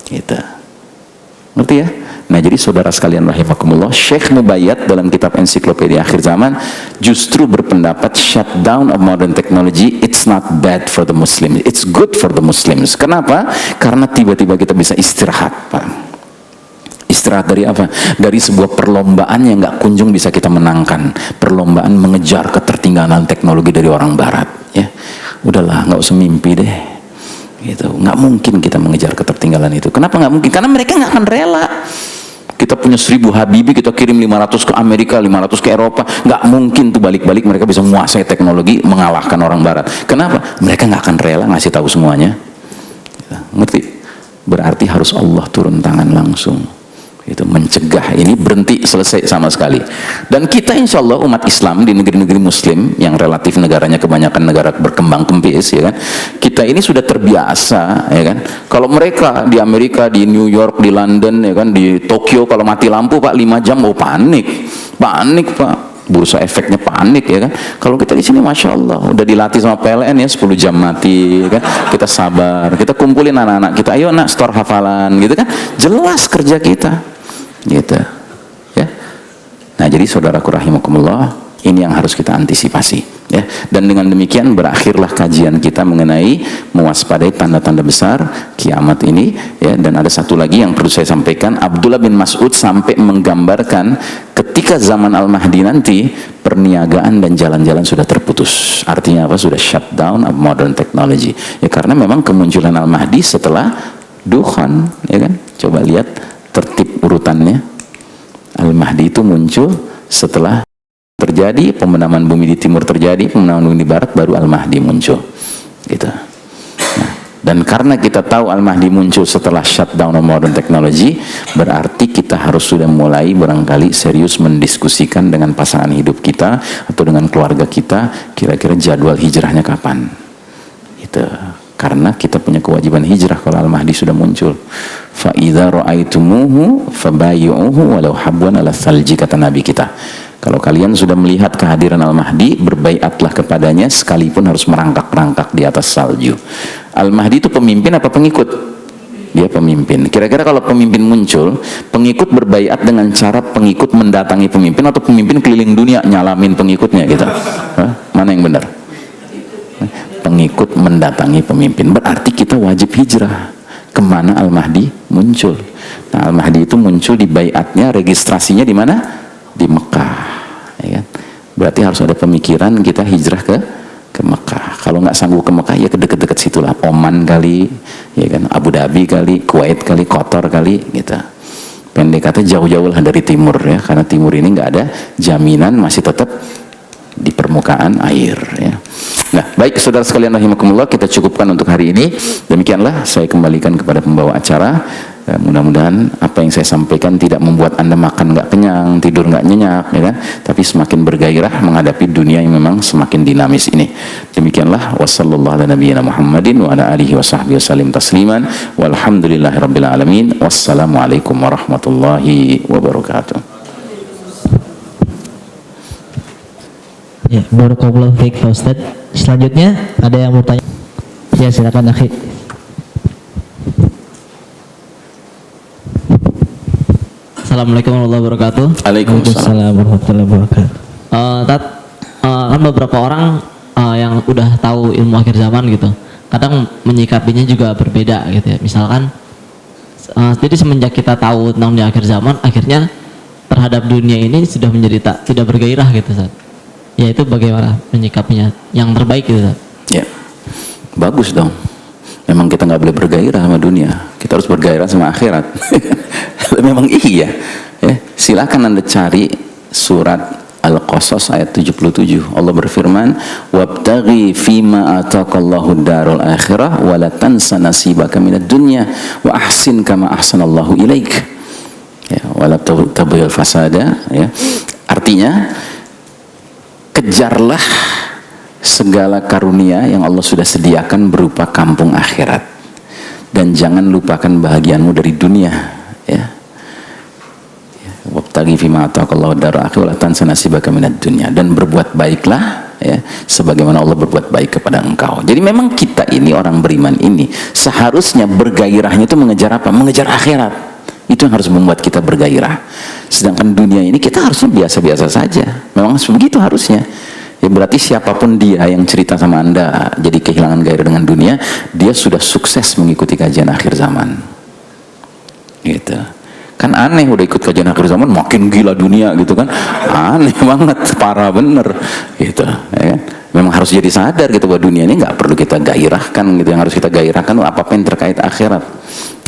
gitu. Ngerti ya? Nah jadi saudara sekalian rahimakumullah, Syekh Mubayyad dalam kitab ensiklopedia akhir zaman justru berpendapat shutdown of modern technology it's not bad for the Muslims, it's good for the Muslims. Kenapa? Karena tiba-tiba kita bisa istirahat Pak. Istirahat dari apa? Dari sebuah perlombaan yang nggak kunjung bisa kita menangkan, perlombaan mengejar ketertinggalan teknologi dari orang barat ya. Udahlah, nggak usah mimpi deh gitu. Nggak mungkin kita mengejar ketertinggalan itu. Kenapa nggak mungkin? Karena mereka nggak akan rela. Kita punya 1000 Habibie, kita kirim 500 ke Amerika, 500 ke Eropa, nggak mungkin tuh balik-balik mereka bisa menguasai teknologi mengalahkan orang Barat. Kenapa? Mereka nggak akan rela ngasih tahu semuanya. Ngerti? Berarti harus Allah turun tangan langsung. Itu mencegah ini berhenti, selesai sama sekali. Dan kita insya Allah umat Islam di negeri-negeri Muslim yang relatif negaranya kebanyakan negara berkembang kempis, ya kan, kita ini sudah terbiasa, ya kan. Kalau mereka di Amerika, di New York, di London, ya kan, di Tokyo, kalau mati lampu Pak 5 jam mau panik Pak, bursa efeknya panik, ya kan. Kalau kita di sini masya Allah udah dilatih sama PLN ya 10 jam mati, ya kan. Kita sabar, kita kumpulin anak-anak kita, ayo nak store hafalan, gitu kan, jelas kerja kita. Gitu ya. Nah, jadi saudaraku rahimakumullah, ini yang harus kita antisipasi ya. Dan dengan demikian berakhirlah kajian kita mengenai mewaspadai tanda-tanda besar kiamat ini ya. Dan ada satu lagi yang perlu saya sampaikan, Abdullah bin Mas'ud sampai menggambarkan ketika zaman Al-Mahdi nanti perniagaan dan jalan-jalan sudah terputus. Artinya apa? Sudah shutdown of modern technology ya, karena memang kemunculan Al-Mahdi setelah Dukhan, ya kan. Coba lihat tertib urutannya. Al-Mahdi itu muncul setelah terjadi pembenaman bumi di timur, terjadi pembenaman bumi di barat, baru Al-Mahdi muncul gitu. Nah, dan karena kita tahu Al-Mahdi muncul setelah shutdown of modern technology, berarti kita harus sudah mulai barangkali serius mendiskusikan dengan pasangan hidup kita atau dengan keluarga kita, kira-kira jadwal hijrahnya kapan gitu. Karena kita punya kewajiban hijrah kalau Al-Mahdi sudah muncul. Fa idza ra'aitumuhu fabayyuhu walau habwan ala thalji, kata Nabi kita. Kalau kalian sudah melihat kehadiran Al-Mahdi, berbaiatlah kepadanya sekalipun harus merangkak-rangkak di atas salju. Al-Mahdi itu pemimpin apa pengikut? Dia pemimpin. Kira-kira kalau pemimpin muncul, pengikut berbaiat dengan cara pengikut mendatangi pemimpin atau pemimpin keliling dunia nyalamin pengikutnya gitu? Mana yang benar? Pengikut mendatangi pemimpin. Berarti kita wajib hijrah kemana Al-Mahdi muncul. Nah, Al-Mahdi itu muncul di baiatnya, registrasinya di mana? Di Mekah, ya kan? Berarti harus ada pemikiran kita hijrah ke Mekah. Kalau nggak sanggup ke Mekah ya ke dekat-dekat situlah, Oman kali, ya kan, Abu Dhabi kali, Kuwait kali, Qatar kali, gitu. Pendek kata jauh-jauh lah dari timur ya, karena timur ini nggak ada jaminan masih tetap di permukaan air ya. Nah, baik saudara sekalian rahimakumullah, kita cukupkan untuk hari ini. Demikianlah saya kembalikan kepada pembawa acara. Mudah-mudahan apa yang saya sampaikan tidak membuat Anda makan nggak kenyang, tidur nggak nyenyak, ya kan? Tapi semakin bergairah menghadapi dunia yang memang semakin dinamis ini. Demikianlah, wassallallahu ala nabiyyina Muhammadin wa ala alihi wa sahbihi wasallim tasliman, walhamdulillahirabbil alamin. Wassalamualaikum warahmatullahi wabarakatuh. Ya, barakallahu fiik Pak Ustaz. Selanjutnya ada yang mau tanya? Ya, silakan akhi. Assalamualaikum warahmatullahi wabarakatuh. Waalaikumsalam warahmatullahi wabarakatuh. Kan beberapa orang yang udah tahu ilmu akhir zaman gitu, kadang menyikapinya juga berbeda gitu ya. Misalkan jadi semenjak kita tahu tentang dunia akhir zaman, akhirnya terhadap dunia ini sudah menjadi tidak bergairah gitu Ustaz. Ya, itu bagaimana menyikapinya yang terbaik gitu Ustaz? Ya, bagus dong. Memang kita nggak boleh bergairah sama dunia, kita harus bergairah sama akhirat. Memang iya ya. Silakan Anda cari surat Al-Qasas ayat 77. Allah berfirman, wabtaghi fima ataqallahu darul akhirah wa la tansa nasibaka minad dunya wa ahsin kama ahsanallahu ilaik. Ya, wa la tabghil fasada ya. Artinya, kejarlah segala karunia yang Allah sudah sediakan berupa kampung akhirat, dan jangan lupakan bahagianmu dari dunia ya. Wabtaghi fima ataqallahu darul akhirah wa la tansa nasibaka minad dunya, dan berbuat baiklah ya sebagaimana Allah berbuat baik kepada engkau. Jadi memang kita ini orang beriman ini seharusnya bergairahnya itu mengejar apa? Mengejar akhirat. Itu yang harus membuat kita bergairah. Sedangkan dunia ini kita harusnya biasa-biasa saja. Memang begitu harusnya. Ya, berarti siapapun dia yang cerita sama Anda jadi kehilangan gairah dengan dunia, dia sudah sukses mengikuti kajian akhir zaman. Gitu. Kan aneh udah ikut kajian akhir zaman makin gila dunia gitu kan. Aneh banget, parah bener gitu, ya kan? Memang harus jadi sadar gitu bahwa dunia ini nggak perlu kita gairahkan gitu. Yang harus kita gairahkan apa yang terkait akhirat,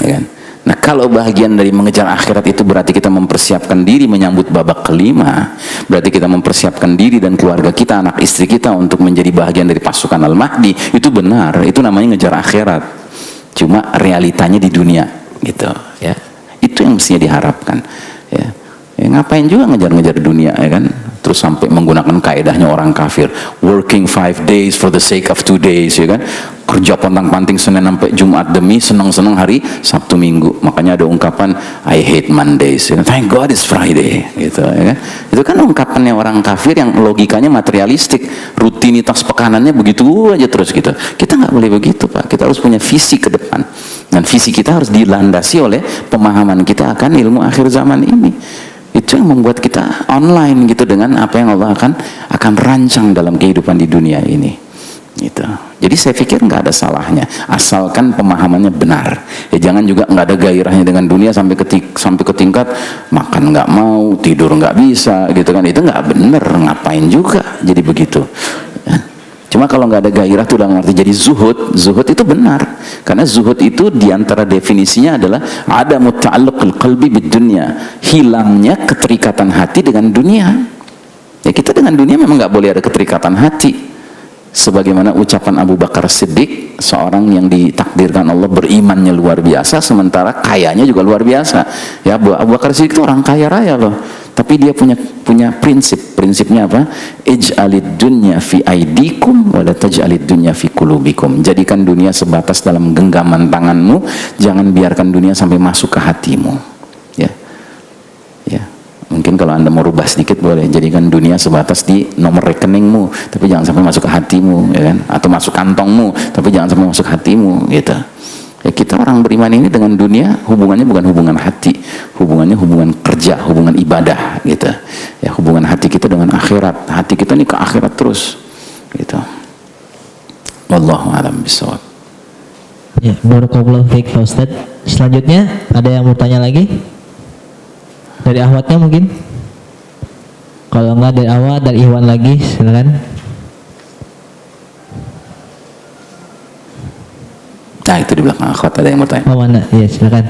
ya kan? Nah, Kalau bahagian dari mengejar akhirat itu berarti kita mempersiapkan diri menyambut babak kelima, berarti kita mempersiapkan diri dan keluarga kita, anak istri kita untuk menjadi bahagian dari pasukan Al-Mahdi, itu benar, itu namanya ngejar akhirat. Cuma realitanya di dunia gitu ya. Itu yang mestinya diharapkan ya. Ngapain juga ngejar-ngejar dunia ya kan, terus sampai menggunakan kaedahnya orang kafir, working 5 days for the sake of 2 days ya kan, kerja pontang-panting Senin sampai Jumat demi senang-senang hari Sabtu Minggu. Makanya ada ungkapan I hate Mondays ya. Thank God it's Friday gitu ya kan. Itu kan ungkapannya orang kafir yang logikanya materialistik, rutinitas pekanannya begitu aja terus gitu. Kita nggak boleh begitu Pak, kita harus punya visi ke depan, dan visi kita harus dilandasi oleh pemahaman kita akan ilmu akhir zaman ini. Itu yang membuat kita online gitu dengan apa yang Allah akan rancang dalam kehidupan di dunia ini gitu. Jadi saya pikir nggak ada salahnya asalkan pemahamannya benar ya. Jangan juga nggak ada gairahnya dengan dunia sampai ke tingkat makan nggak mau, tidur nggak bisa gitu kan. Itu nggak bener, ngapain juga jadi begitu ya. Cuma kalau nggak ada gairah itu dalam arti jadi zuhud itu benar, karena zuhud itu diantara definisinya adalah ada muta'alluqul qalbi bid dunya, hilangnya keterikatan hati dengan dunia ya. Kita dengan dunia memang nggak boleh ada keterikatan hati, sebagaimana ucapan Abu Bakar Siddiq, seorang yang ditakdirkan Allah berimannya luar biasa sementara kayanya juga luar biasa ya. Abu Bakar Siddiq itu orang kaya raya loh, tapi dia punya prinsipnya apa? Ij'alid dunya fi aidikum wa la taj'alid dunya fi qulubikum. Jadikan dunia sebatas dalam genggaman tanganmu, jangan biarkan dunia sampai masuk ke hatimu ya. Ya, mungkin kalau Anda mau rubah sedikit boleh, jadikan dunia sebatas di nomor rekeningmu, tapi jangan sampai masuk ke hatimu ya kan, atau masuk kantongmu tapi jangan sampai masuk hatimu gitu. Ya, kita orang beriman ini dengan dunia hubungannya bukan hubungan hati, hubungannya hubungan kerja, hubungan ibadah gitu ya. Hubungan hati kita dengan akhirat, hati kita ini ke akhirat terus gitu. Wallahu a'lam bishawab. Ya, barakallahu fiik Pak Ustadz. Selanjutnya ada yang mau tanya lagi dari Ahwadnya mungkin? Kalau enggak dari Ahwad, dari Iwan lagi, silakan. Nah itu di belakang akhwat ada yang mau tanya. Oh mana? Iya silakan.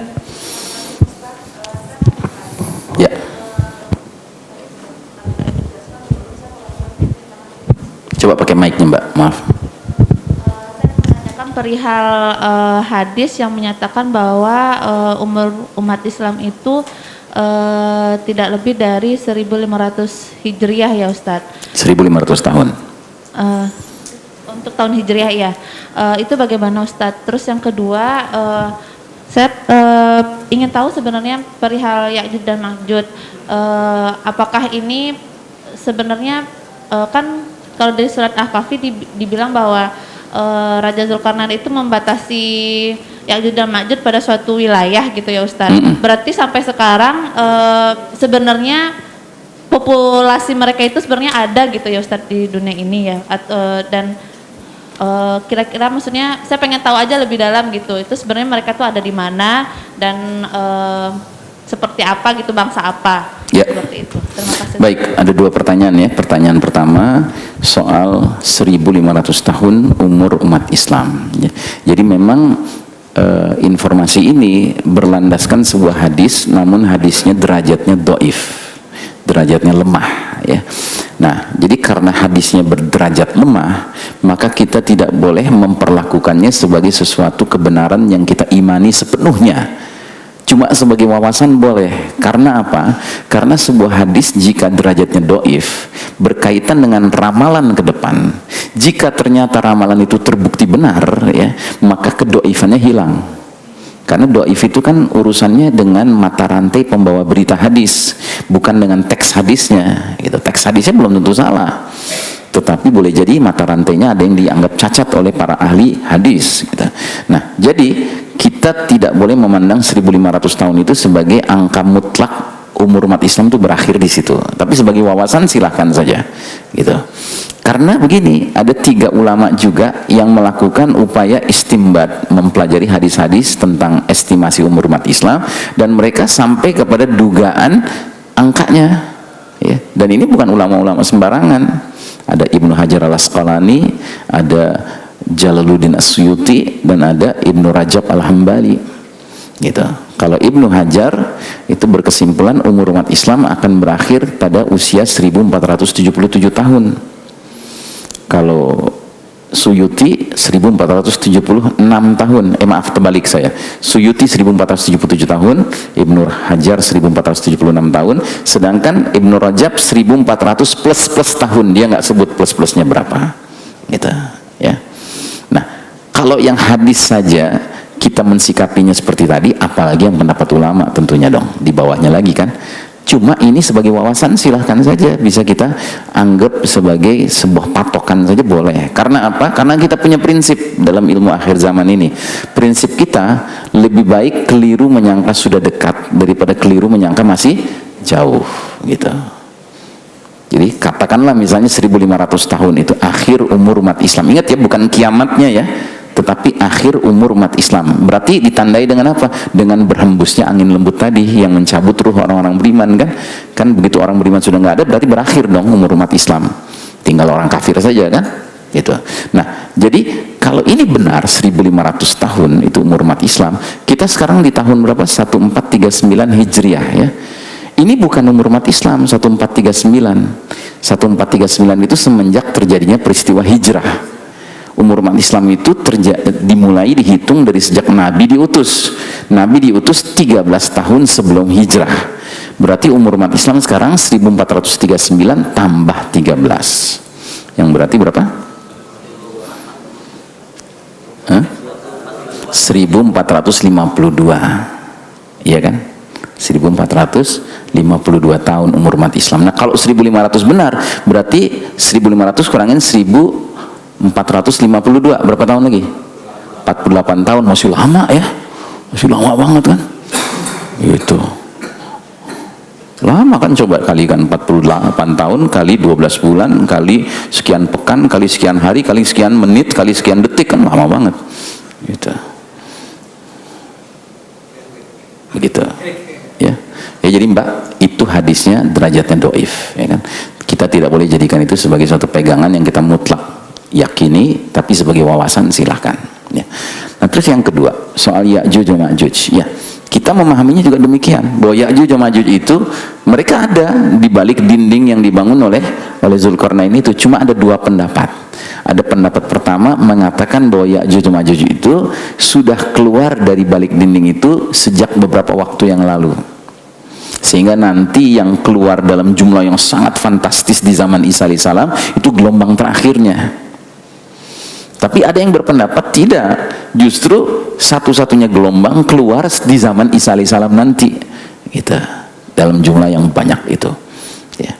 Ya. Coba pakai mic-nya Mbak, maaf. Menanyakan perihal hadis yang menyatakan bahwa umur umat Islam itu tidak lebih dari 1500 Hijriah ya Ustadz. 1500 tahun. Untuk tahun Hijriah ya. Itu bagaimana Ustadz? Terus yang kedua, saya ingin tahu sebenarnya perihal Ya'juj dan Ma'juj. Apakah ini sebenarnya kan kalau dari surat Al-Kahfi dibilang bahwa Raja Zulkarnain itu membatasi Ya'juj dan Ma'juj pada suatu wilayah gitu ya Ustadz. Berarti sampai sekarang sebenarnya populasi mereka itu sebenarnya ada gitu ya Ustadz di dunia ini ya. Dan kira-kira maksudnya saya pengen tahu aja lebih dalam gitu, itu sebenarnya mereka tuh ada di mana dan seperti apa gitu, bangsa apa ya. Seperti itu. Terima kasih. Baik, ada dua pertanyaan ya. Pertanyaan pertama soal 1500 tahun umur umat Islam ya. Jadi memang informasi ini berlandaskan sebuah hadis, namun hadisnya derajatnya dhaif, derajatnya lemah ya. Nah, jadi karena hadisnya berderajat lemah, maka kita tidak boleh memperlakukannya sebagai sesuatu kebenaran yang kita imani sepenuhnya. Cuma sebagai wawasan boleh. Karena apa? Karena sebuah hadis jika derajatnya dhaif berkaitan dengan ramalan ke depan. Jika ternyata ramalan itu terbukti benar ya, maka kedhaifannya hilang. Karena dhaif itu kan urusannya dengan mata rantai pembawa berita hadis, bukan dengan teks hadisnya gitu. Teks hadisnya belum tentu salah, tetapi boleh jadi mata rantainya ada yang dianggap cacat oleh para ahli hadis gitu. Nah, jadi kita tidak boleh memandang 1500 tahun itu sebagai angka mutlak umur umat Islam itu berakhir di situ. Tapi sebagai wawasan silahkan saja gitu. Karena begini, ada 3 ulama juga yang melakukan upaya istimbat, mempelajari hadis-hadis tentang estimasi umur umat Islam, dan mereka sampai kepada dugaan angkanya ya. Dan ini bukan ulama-ulama sembarangan. Ada Ibnu Hajar al-Asqalani, ada Jalaluddin As-Suyuti, dan ada Ibnu Rajab al-Hambali gitu. Kalau Ibnu Hajar itu berkesimpulan umur umat Islam akan berakhir pada usia 1477 tahun. Kalau Suyuti 1476 tahun. Maaf, terbalik saya. Suyuti 1477 tahun, Ibnu Hajar 1476 tahun, sedangkan Ibnu Rajab 1400 plus tahun. Dia nggak sebut plus-plusnya berapa. Gitu, ya. Nah, kalau yang hadis saja kita mensikapinya seperti tadi, apalagi yang pendapat ulama tentunya dong, di bawahnya lagi kan. Cuma ini sebagai wawasan silahkan saja, bisa kita anggap sebagai sebuah patokan saja boleh. Karena apa? Karena kita punya prinsip dalam ilmu akhir zaman ini. Prinsip kita lebih baik keliru menyangka sudah dekat daripada keliru menyangka masih jauh gitu. Jadi katakanlah misalnya 1500 tahun itu akhir umur umat Islam. Ingat ya, bukan kiamatnya ya, tetapi akhir umur umat Islam. Berarti ditandai dengan apa? Dengan berhembusnya angin lembut tadi yang mencabut ruh orang-orang beriman kan? Kan begitu orang beriman sudah nggak ada, berarti berakhir dong umur umat Islam. Tinggal orang kafir saja kan? Gitu. Nah, jadi kalau ini benar 1500 tahun itu umur umat Islam, kita sekarang di tahun berapa? 1439 Hijriah ya. Ini bukan umur umat Islam 1439. 1439 itu semenjak terjadinya peristiwa hijrah. Umur umat Islam itu dimulai dihitung dari sejak Nabi diutus. Nabi diutus 13 tahun sebelum hijrah. Berarti umur umat Islam sekarang 1439 tambah 13. Yang berarti berapa? 1452. Iya kan? 1452 tahun umur umat Islam. Nah, kalau 1500 benar, berarti 1500 kurangin 1452, berapa tahun lagi? 48 tahun, masih lama ya, masih lama banget kan, gitu. Lama kan, coba kalikan 48 tahun kali 12 bulan kali sekian pekan kali sekian hari kali sekian menit kali sekian detik, kan lama banget, gitu. Begitu ya. Ya, jadi Mbak, itu hadisnya derajatnya doif ya kan. Kita tidak boleh jadikan itu sebagai suatu pegangan yang kita mutlak yakini, tapi sebagai wawasan silahkan ya. Nah, terus yang kedua soal Ya'juj wa Ma'juj ya, kita memahaminya juga demikian, bahwa Ya'juj wa Ma'juj itu mereka ada di balik dinding yang dibangun oleh Zulkarnain itu. Cuma ada dua pendapat. Ada pendapat pertama mengatakan bahwa Ya'juj wa Ma'juj itu sudah keluar dari balik dinding itu sejak beberapa waktu yang lalu, sehingga nanti yang keluar dalam jumlah yang sangat fantastis di zaman Isa alaihissalam itu gelombang terakhirnya. Tapi ada yang berpendapat tidak, justru satu-satunya gelombang keluar di zaman Isa alaihissalam nanti, gitu, dalam jumlah yang banyak itu ya.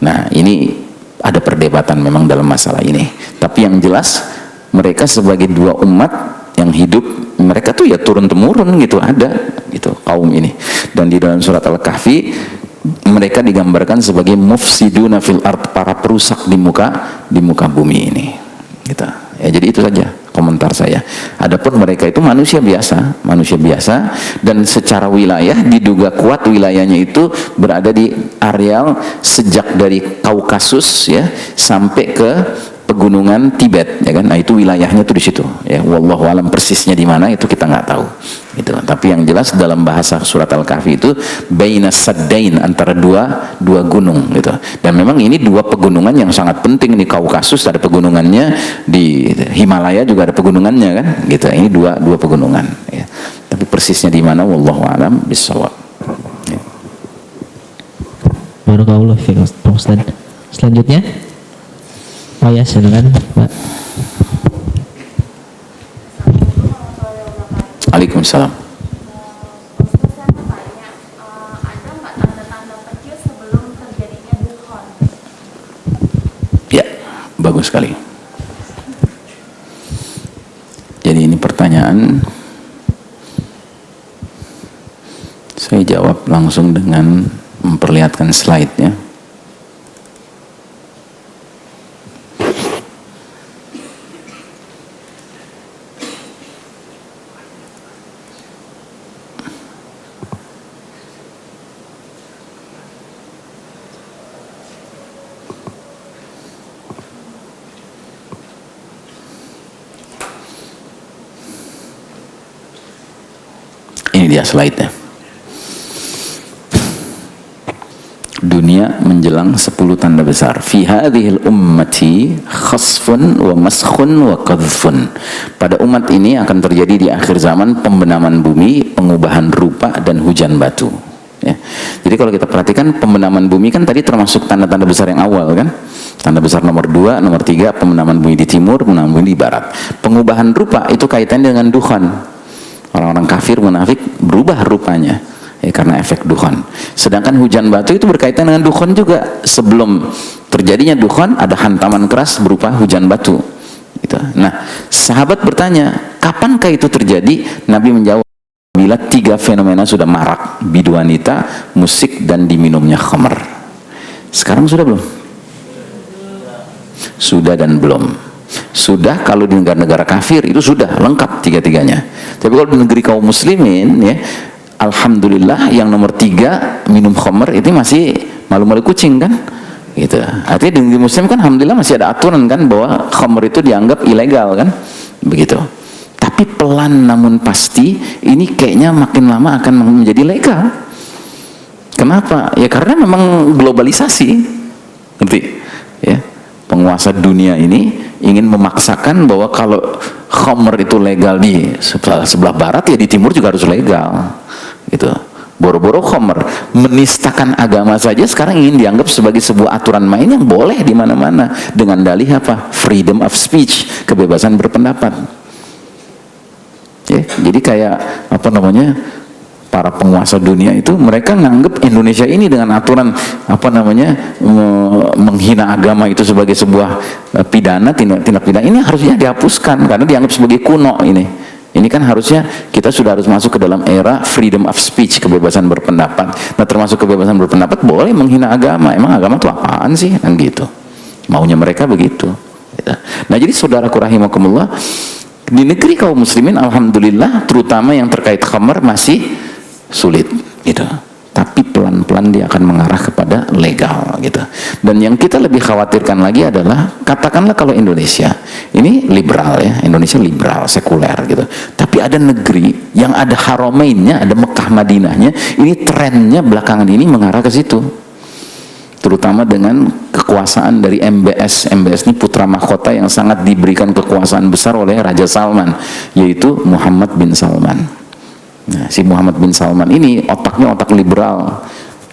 Nah, ini ada perdebatan memang dalam masalah ini, tapi yang jelas mereka sebagai dua umat yang hidup, mereka tuh ya turun temurun gitu, ada gitu kaum ini. Dan di dalam surat Al-Kahfi mereka digambarkan sebagai mufsiduna fil ard, para perusak di muka bumi ini gitu ya. Jadi itu saja komentar saya. Adapun mereka itu manusia biasa dan secara wilayah diduga kuat wilayahnya itu berada di areal sejak dari Kaukasus ya sampai ke pegunungan Tibet ya kan. Nah, itu wilayahnya tuh di situ ya. Wallahu alam persisnya di mana itu kita nggak tahu gitu. Tapi yang jelas dalam bahasa surat Al-Kahfi itu bainas saddain, antara dua gunung gitu. Dan memang ini dua pegunungan yang sangat penting. Di Kaukasus ada pegunungannya, di Himalaya juga ada pegunungannya kan gitu. Ini dua pegunungan ya. Tapi persisnya di mana wallahu alam bissawab ya. Barakallahu fiik Ustaz. Selanjutnya, oh ya, silakan Mbak. Waalaikumsalam. Ya, bagus sekali. Jadi ini pertanyaan, saya jawab langsung dengan memperlihatkan slide-nya. Ini Ini dia slide-nya. Dunia menjelang 10 tanda besar. Fi hadhil ummati khasfun wa maskhun wa qadhfun. Pada umat ini akan terjadi di akhir zaman pembenaman bumi, pengubahan rupa dan hujan batu. Ya. Jadi kalau kita perhatikan pembenaman bumi kan tadi termasuk tanda-tanda besar yang awal kan. Tanda besar nomor 2, nomor 3 pembenaman bumi di timur, pembenaman bumi di barat. Pengubahan rupa itu kaitannya dengan dukhan. Orang-orang kafir munafik berubah rupanya. Ya, karena efek dukhan. Sedangkan hujan batu itu berkaitan dengan dukhan juga. Sebelum terjadinya dukhan ada hantaman keras berupa hujan batu. Gitu. Nah, sahabat bertanya, kapankah itu terjadi? Nabi menjawab, bila 3 fenomena sudah marak, bidu wanita, musik, dan diminumnya khamr. Sekarang sudah belum? Sudah dan belum. Sudah kalau di negara-negara kafir itu sudah lengkap 3-3-nya. Tapi kalau di negeri kaum muslimin ya, alhamdulillah yang nomor 3 minum khamr itu masih malu-malu kucing kan gitu. Artinya di negeri muslim kan alhamdulillah masih ada aturan kan bahwa khamr itu dianggap ilegal kan begitu. Tapi pelan namun pasti ini kayaknya makin lama akan menjadi legal. Kenapa? Ya karena memang globalisasi. Ngerti? Ya. Penguasa dunia ini ingin memaksakan bahwa kalau khamr itu legal di sebelah barat ya di timur juga harus legal gitu. Boro-boro khamr menistakan agama saja sekarang ingin dianggap sebagai sebuah aturan main yang boleh di mana-mana dengan dalih apa? Freedom of speech, kebebasan berpendapat. Ya, jadi kayak apa namanya? Para penguasa dunia itu mereka nganggap Indonesia ini dengan aturan apa namanya menghina agama itu sebagai sebuah pidana, tindak pidana ini harusnya dihapuskan karena dianggap sebagai kuno ini. Ini kan harusnya kita sudah harus masuk ke dalam era freedom of speech, kebebasan berpendapat. Nah, termasuk kebebasan berpendapat boleh menghina agama. Emang agama itu apaan sih? Kan gitu. Maunya mereka begitu. Nah, jadi saudaraku rahimakumullah, di negeri kaum muslimin alhamdulillah terutama yang terkait khamr masih sulit gitu. Tapi pelan-pelan dia akan mengarah kepada legal gitu. Dan yang kita lebih khawatirkan lagi adalah katakanlah kalau Indonesia ini liberal ya, Indonesia liberal, sekuler gitu. Tapi ada negeri yang ada haramainnya, ada Mekah Madinahnya, ini trennya belakangan ini mengarah ke situ. Terutama dengan kekuasaan dari MBS. MBS ini putra mahkota yang sangat diberikan kekuasaan besar oleh Raja Salman, yaitu Muhammad bin Salman. Nah, si Muhammad bin Salman ini otaknya otak liberal.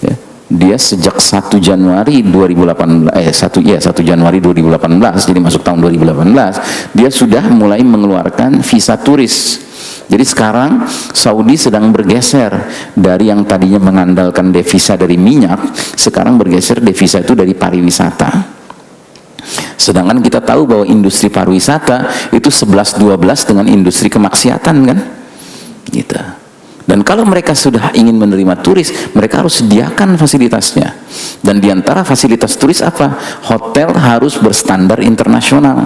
Ya. Dia sejak 1 Januari 2018, 1 Januari 2018, jadi masuk tahun 2018, dia sudah mulai mengeluarkan visa turis. Jadi sekarang Saudi sedang bergeser dari yang tadinya mengandalkan devisa dari minyak, sekarang bergeser devisa itu dari pariwisata. Sedangkan kita tahu bahwa industri pariwisata itu 11-12 dengan industri kemaksiatan kan? Gitu. Dan kalau mereka sudah ingin menerima turis, mereka harus sediakan fasilitasnya. Dan diantara fasilitas turis apa? Hotel harus berstandar internasional,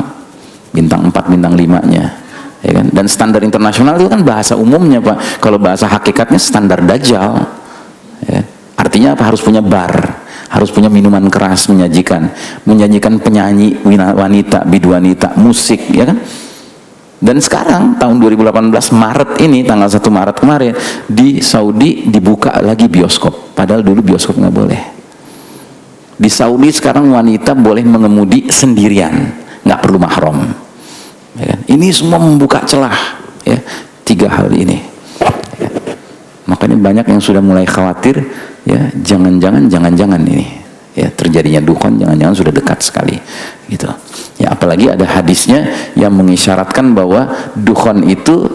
bintang 4, bintang 5-nya, ya kan? Dan standar internasional itu kan bahasa umumnya Pak. Kalau bahasa hakikatnya standar Dajjal, ya. Artinya apa? Harus punya bar, harus punya minuman keras, menyajikan penyanyi wanita, bidu wanita, musik, ya kan? Dan sekarang tahun 2018 Maret ini, tanggal 1 Maret kemarin di Saudi dibuka lagi bioskop, padahal dulu bioskop nggak boleh. Di Saudi sekarang wanita boleh mengemudi sendirian, nggak perlu mahram, ya kan? Ini semua membuka celah ya, 3 hal ini ya. Makanya banyak yang sudah mulai khawatir ya, jangan-jangan ini ya, terjadinya dukhan jangan-jangan sudah dekat sekali gitu ya. Apalagi ada hadisnya yang mengisyaratkan bahwa dukhan itu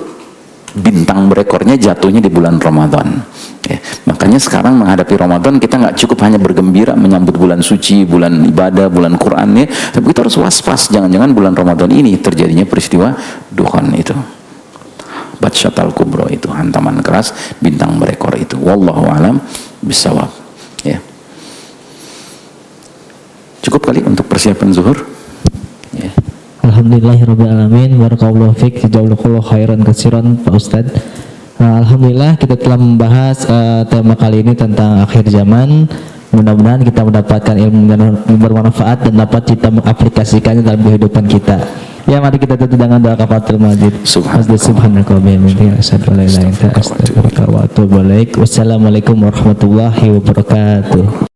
bintang berekornya jatuhnya di bulan Ramadan ya. Makanya sekarang menghadapi Ramadan kita nggak cukup hanya bergembira menyambut bulan suci, bulan ibadah, bulan Quran ya, tapi kita harus waspas jangan-jangan bulan Ramadan ini terjadinya peristiwa dukhan itu, batsyatal kubro itu, hantaman keras, bintang berekor itu. Wallahu alam bisawab ya. Cukup kali untuk persiapan zuhur ya. Alhamdulillahirrabbilalamin, barakallahu fiik, jazakallahu khairan katsiran Pak Ustadz. Alhamdulillah kita telah membahas tema kali ini tentang akhir zaman. Mudah-mudahan kita mendapatkan ilmu yang bermanfaat dan dapat kita mengaplikasikannya dalam kehidupan kita. Ya, mari kita tutup dengan doa kafaratul majid. Subhanaka wa bihamdika asyhadu an la ilaha illa anta astaghfiruka wa atubu ilaik. Wassalamualaikum warahmatullahi wabarakatuh.